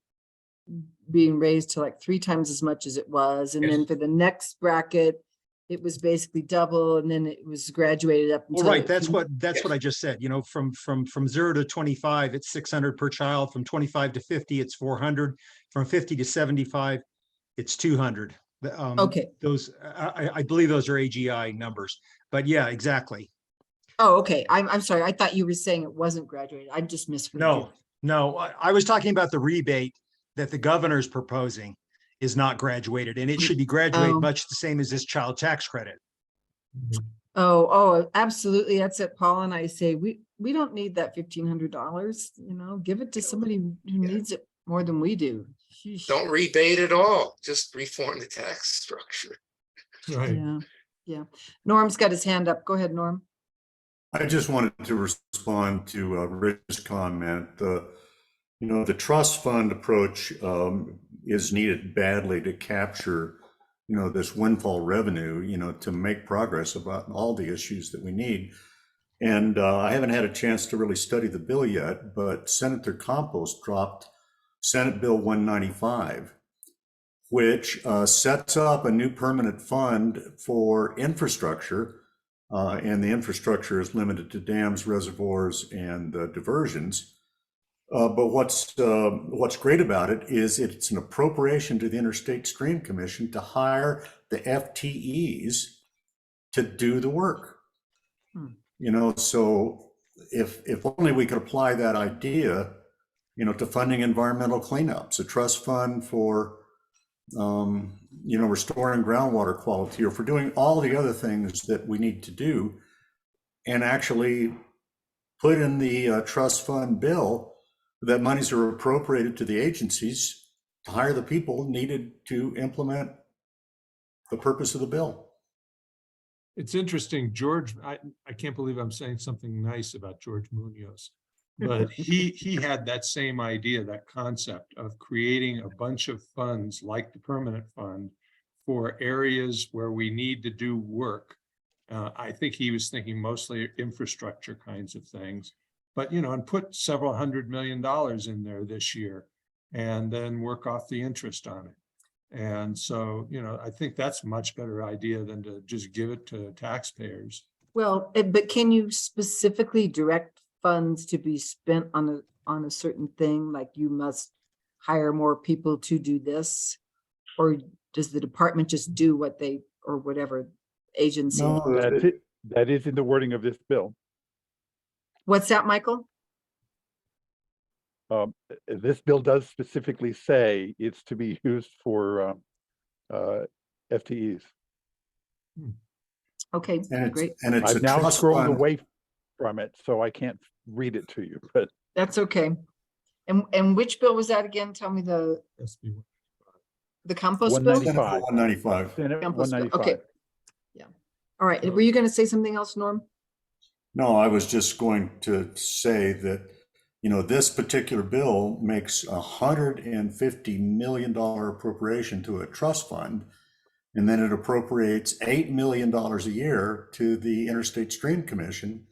being raised to like 3 times as much as it was, and then for the next bracket, it was basically double, and then it was graduated up. Well, right. That's what I just said. From 0 to 25, it's 600 per child. From 25 to 50, it's 400. From 50 to 75, it's 200. Okay. Those I believe those are AGI numbers. But yeah, exactly. Oh, okay. I'm sorry. I thought you were saying it wasn't graduated. I just misheard you. No. I was talking about the rebate that the governor's proposing is not graduated, and it should be graduated much the same as this child tax credit. Oh, absolutely. That's it. Paul and I say, we don't need that $1,500, give it to somebody who needs it more than we do. Sheesh. Don't rebate at all, just reform the tax structure. right. Yeah. Norm's got his hand up. Go ahead, Norm. I just wanted to respond to Rich's comment. The trust fund approach is needed badly to capture, this windfall revenue, to make progress about all the issues that we need. And I haven't had a chance to really study the bill yet, but Senator Campos dropped Senate Bill 195, which sets up a new permanent fund for infrastructure. And the infrastructure is limited to dams, reservoirs, and diversions. But what's great about it is it's an appropriation to the Interstate Stream Commission to hire the FTEs to do the work. So if only we could apply that idea to funding environmental cleanups, a trust fund for, restoring groundwater quality, or for doing all the other things that we need to do, and actually put in the trust fund bill that monies are appropriated to the agencies to hire the people needed to implement the purpose of the bill. It's interesting, George, I can't believe I'm saying something nice about George Munoz, but he had that same idea, that concept of creating a bunch of funds like the permanent fund for areas where we need to do work. I think he was thinking mostly infrastructure kinds of things, but, and put several $100 million in there this year and then work off the interest on it. And so, I think that's a much better idea than to just give it to taxpayers. Well, but can you specifically direct funds to be spent on a certain thing? Like you must hire more people to do this? Or does the department just do what they, or whatever agency? No, That's it. That is in the wording of this bill. What's that, Michael? This bill does specifically say it's to be used for FTEs. Okay, and great. it's a I've now trust scrolled fund. away from it, so I can't read it to you, but That's okay. And which bill was that again? Tell me the SB. compost bill? Senate 195. Senate Compost bill, 195. okay. Yeah. All right. Were you going to say something else, Norm? No, I was just going to say that, this particular bill makes $150 million appropriation to a trust fund, and then it appropriates $8 million a year to the Interstate Stream Commission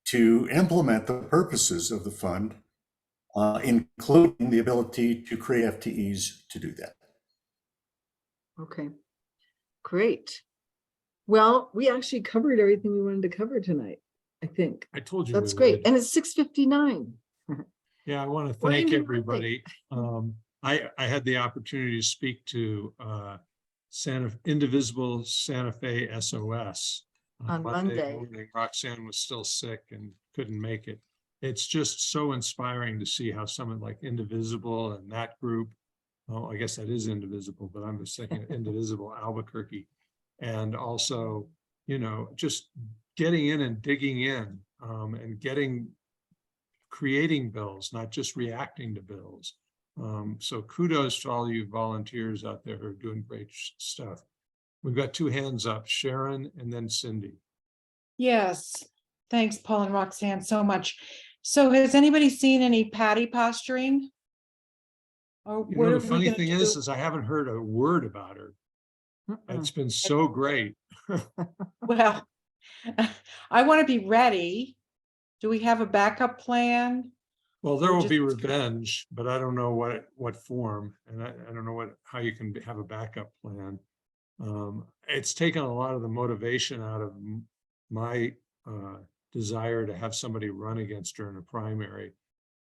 to implement the purposes of the fund, including the ability to create FTEs to do that. Okay, great. Well, we actually covered everything we wanted to cover tonight, I think. I told you. That's we great. would. And it's 6:59. Yeah, I want to We're thank even everybody. I had the opportunity to speak to Indivisible Santa Fe SOS On Monday. morning. Roxanne was still sick and couldn't make it. It's just so inspiring to see how someone like Indivisible and that group, I guess that is Indivisible, but I'm just thinking Indivisible Albuquerque, and also, just getting in and digging in and creating bills, not just reacting to bills. So kudos to all you volunteers out there who are doing great stuff. We've got two hands up, Sharon and then Cindy. Yes, thanks, Paul and Roxanne, so much. So has anybody seen any patty posturing? Or what The are we funny gonna thing do? is I haven't heard a word about her. It's been so great. Well, I want to be ready. Do we have a backup plan? Well, there Or will just- be revenge, but I don't know what form, and I don't know how you can have a backup plan. It's taken a lot of the motivation out of my desire to have somebody run against her in a primary.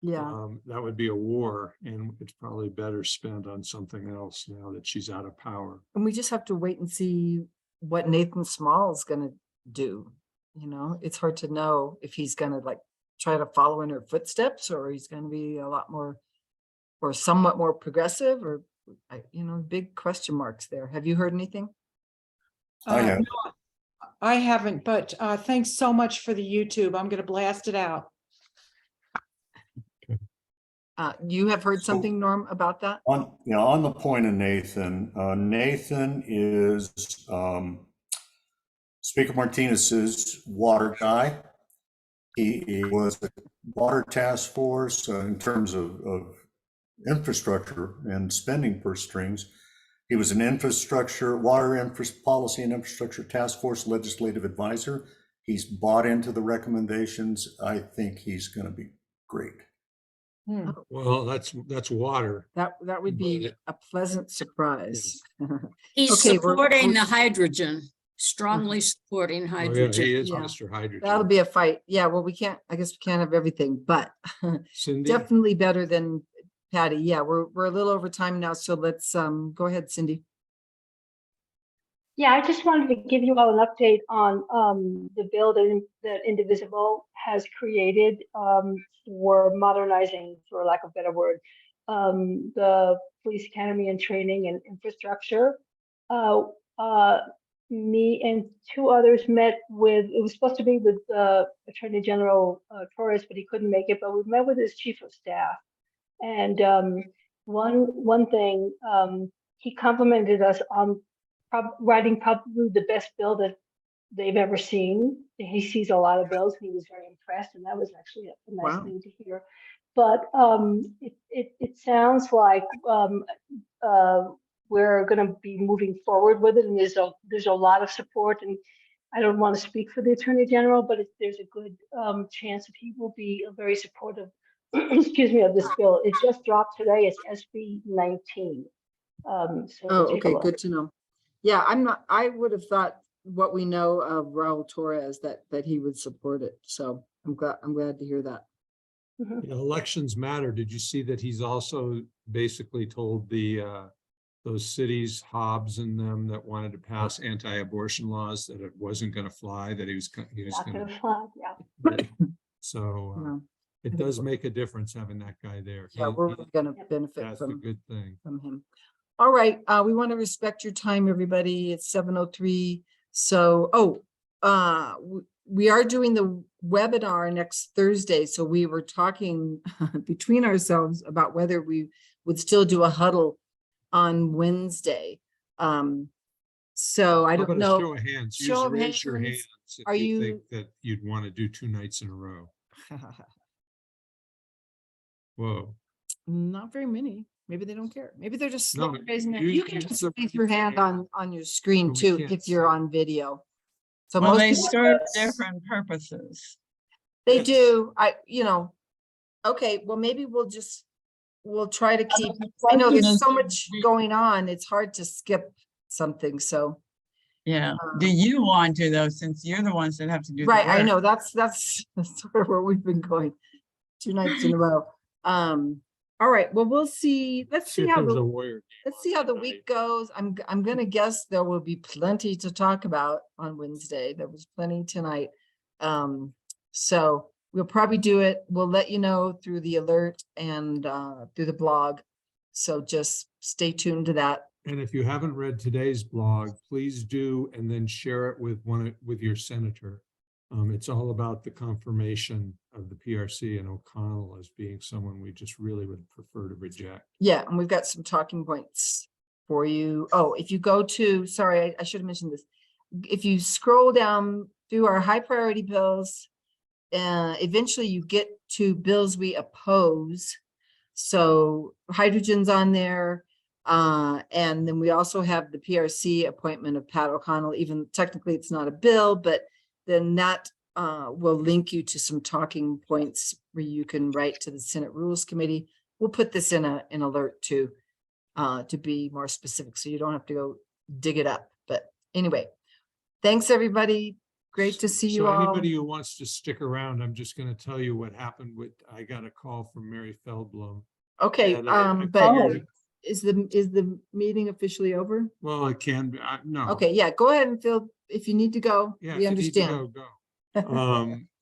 Yeah, That would be a war, and it's probably better spent on something else now that she's out of power. and we just have to wait and see what Nathan Small is gonna do. It's hard to know if he's gonna try to follow in her footsteps, or he's gonna be a lot more or somewhat more progressive, or big question marks there. Have you heard anything? I have. No, I haven't, but thanks so much for the YouTube. I'm gonna blast it out. You have heard something, Norm, about that? On the point of Nathan, Nathan is Speaker Martinez's water guy. He was a water task force in terms of infrastructure and spending purse strings. He was an water policy and infrastructure task force legislative advisor. He's bought into the recommendations. I think he's going to be great. Well, that's water. That would be a pleasant surprise. He's Okay, supporting the hydrogen, strongly supporting Oh, yeah, hydrogen. he is Yeah. Mr. Hydrogen. That'll be a fight. Yeah, well, I guess we can't have everything, but Cindy? definitely better than Patty. Yeah, we're a little over time now, so let's go ahead, Cindy. Yeah, I just wanted to give you all an update on the bill that Indivisible has created for modernizing, for lack of a better word, the police academy and training and infrastructure. Uh, uh, Me and two others met with, it was supposed to be with Attorney General Torres, but he couldn't make it, but we met with his chief of staff. And one thing, he complimented us on writing probably the best bill that they've ever seen. He sees a lot of bills, and he was very impressed, and that was actually a nice Wow. thing to hear. But it sounds like we're going to be moving forward with it, and there's a lot of support. And I don't want to speak for the Attorney General, but there's a good chance that he will be very supportive. Excuse me, of this bill. It just dropped today. It's SB 19. So Oh, take a okay, look. good to know. Yeah, I would have thought what we know of Raul Torres that he would support it. So I'm glad to hear that. Mhm. You know, elections matter. Did you see that he's also basically told those cities, Hobbs and them that wanted to pass anti-abortion laws that it wasn't going to fly, that he was Not going gonna fly, yeah. to. So Yeah. it does make a difference having that guy there. Yeah, we're really gonna benefit That's a from good thing. him. All right, we want to respect your time, everybody. It's 7:03. So, we are doing the webinar next Thursday. So we were talking between ourselves about whether we would still do a huddle on Wednesday. So I How don't about a know. show of hands? Show of Raise your hands. hands if Are you you- think that you'd want to do 2 nights in a row. Whoa. Not very many. Maybe they don't care. Maybe they're just No, slow raising it. you- You can you just sub- raise your hand on your screen But we too, can't if you're see. on video. So Well, most they people, serve different purposes. they Yes. do. Okay, well, maybe we'll try to keep, I know there's so much going on. It's hard to skip something. So, Yeah. Do you want to though, since you're the ones that have to do the right, I work? know that's sort of where we've been going 2 nights in a row. All right, well, we'll see. Let's see if how there's a the Warrior. Let's see how the week goes. I'm gonna guess there will be plenty to talk about on Wednesday. There was plenty tonight. So we'll probably do it. We'll let you know through the alert and through the blog. So just stay tuned to that. And if you haven't read today's blog, please do, and then share it with your senator. It's all about the confirmation of the PRC and O'Connell as being someone we just really would prefer to reject. Yeah, and we've got some talking points for you. Oh, if you go to, sorry, I should have mentioned this. If you scroll down through our high priority bills, eventually you get to bills we oppose. So hydrogen's on there. And then we also have the PRC appointment of Pat O'Connell. Even technically it's not a bill, but then that will link you to some talking points where you can write to the Senate Rules Committee. We'll put this in an alert too, to be more specific, so you don't have to go dig it up. But anyway, thanks everybody. Great to see you So all. anybody who wants to stick around, I'm just going to tell you what happened I got a call from Mary Feldblum. Okay, And I but figured- is the meeting officially over? Well, it can be, no. Okay, yeah, go ahead and Phil, if you need to go, Yeah, we if you need to understand. go.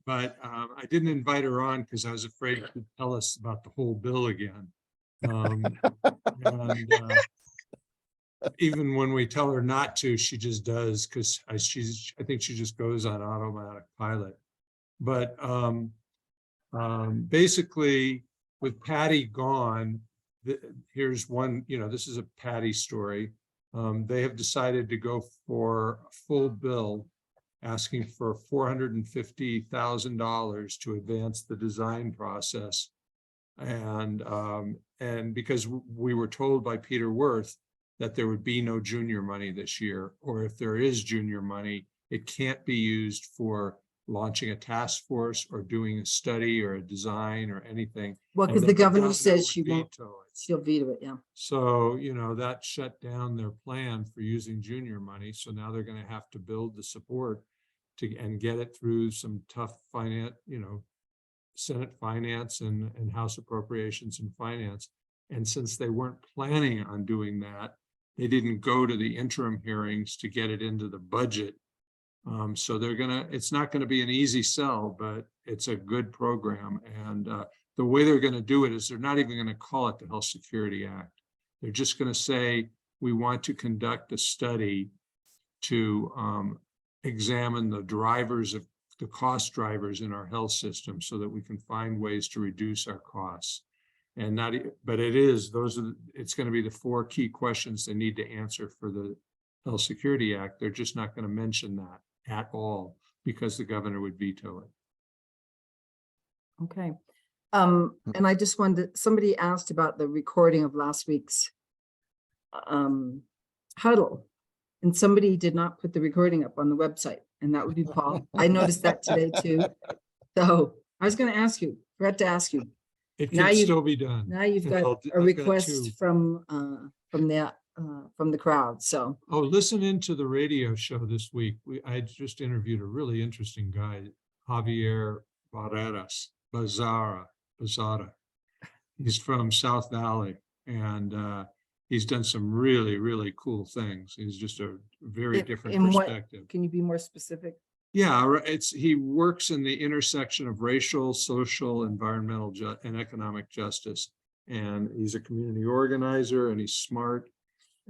But I didn't invite her on because I was afraid she'd tell us about the whole bill again. And even when we tell her not to, she just does, because I think she just goes on automatic pilot. But basically, with Patty gone, here's one, this is a Patty story. They have decided to go for a full bill, asking for $450,000 to advance the design process. And because we were told by Peter Worth that there would be no junior money this year, or if there is junior money, it can't be used for launching a task force or doing a study or a design or anything. Well, and because that the governor says would she won't, veto it. she'll veto it, yeah. So, that shut down their plan for using junior money. So now they're going to have to build the support and get it through some tough finance, Senate Finance and House Appropriations and Finance. And since they weren't planning on doing that, they didn't go to the interim hearings to get it into the budget. So it's not gonna be an easy sell, but it's a good program. And the way they're gonna do it is they're not even gonna call it the Health Security Act. They're just gonna say, we want to conduct a study to examine the cost drivers in our health system so that we can find ways to reduce our costs. And but it's going to be the 4 key questions they need to answer for the Health Security Act. They're just not going to mention that at all because the governor would veto it. Okay. And I just wanted, somebody asked about the recording of last week's huddle. And somebody did not put the recording up on the website, and that would be Paul. I noticed that today too. So I was going to ask you, forgot to ask you. It Now can you've- still be done. Now you've got I've a got request 2. from the crowd. So Oh, listen into the radio show this week. I just interviewed a really interesting guy, Javier Bazara. He's from South Valley, and he's done some really, really cool things. He's just a very different in what- perspective. can you be more specific? Yeah, he works in the intersection of racial, social, environmental, and economic justice. And he's a community organizer, and he's smart.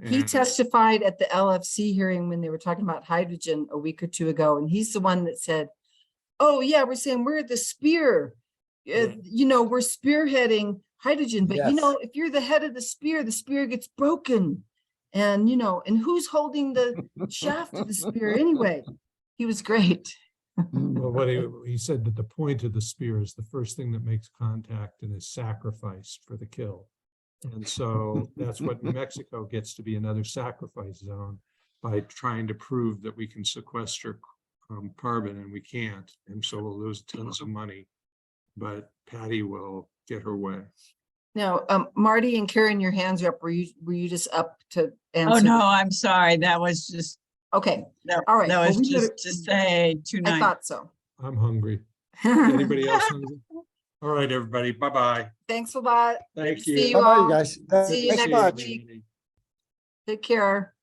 He and- testified at the LFC hearing when they were talking about hydrogen a week or 2 ago, and he's the one that said, "Oh yeah, we're saying we're the spear. We're spearheading hydrogen, but if you're the head of the spear gets broken, and and who's holding the shaft of the spear anyway?" He was great. Well, what he said that the point of the spear is the first thing that makes contact and is sacrificed for the kill. And so that's what New Mexico gets to be another sacrifice zone by trying to prove that we can sequester carbon, and we can't. And so we'll lose tons of money, but Patty will get her way. Now, Marty and Karen, your hands are up. Were you just up to answer? Oh, no, I'm sorry. That was just, Okay, that all right. that well, was we just better- to say I tonight. thought so. I'm hungry. Anybody else hungry? All right, everybody. Bye-bye. Thanks a lot. Thank See you. you all. guys. See you Thanks next much. week. Take care.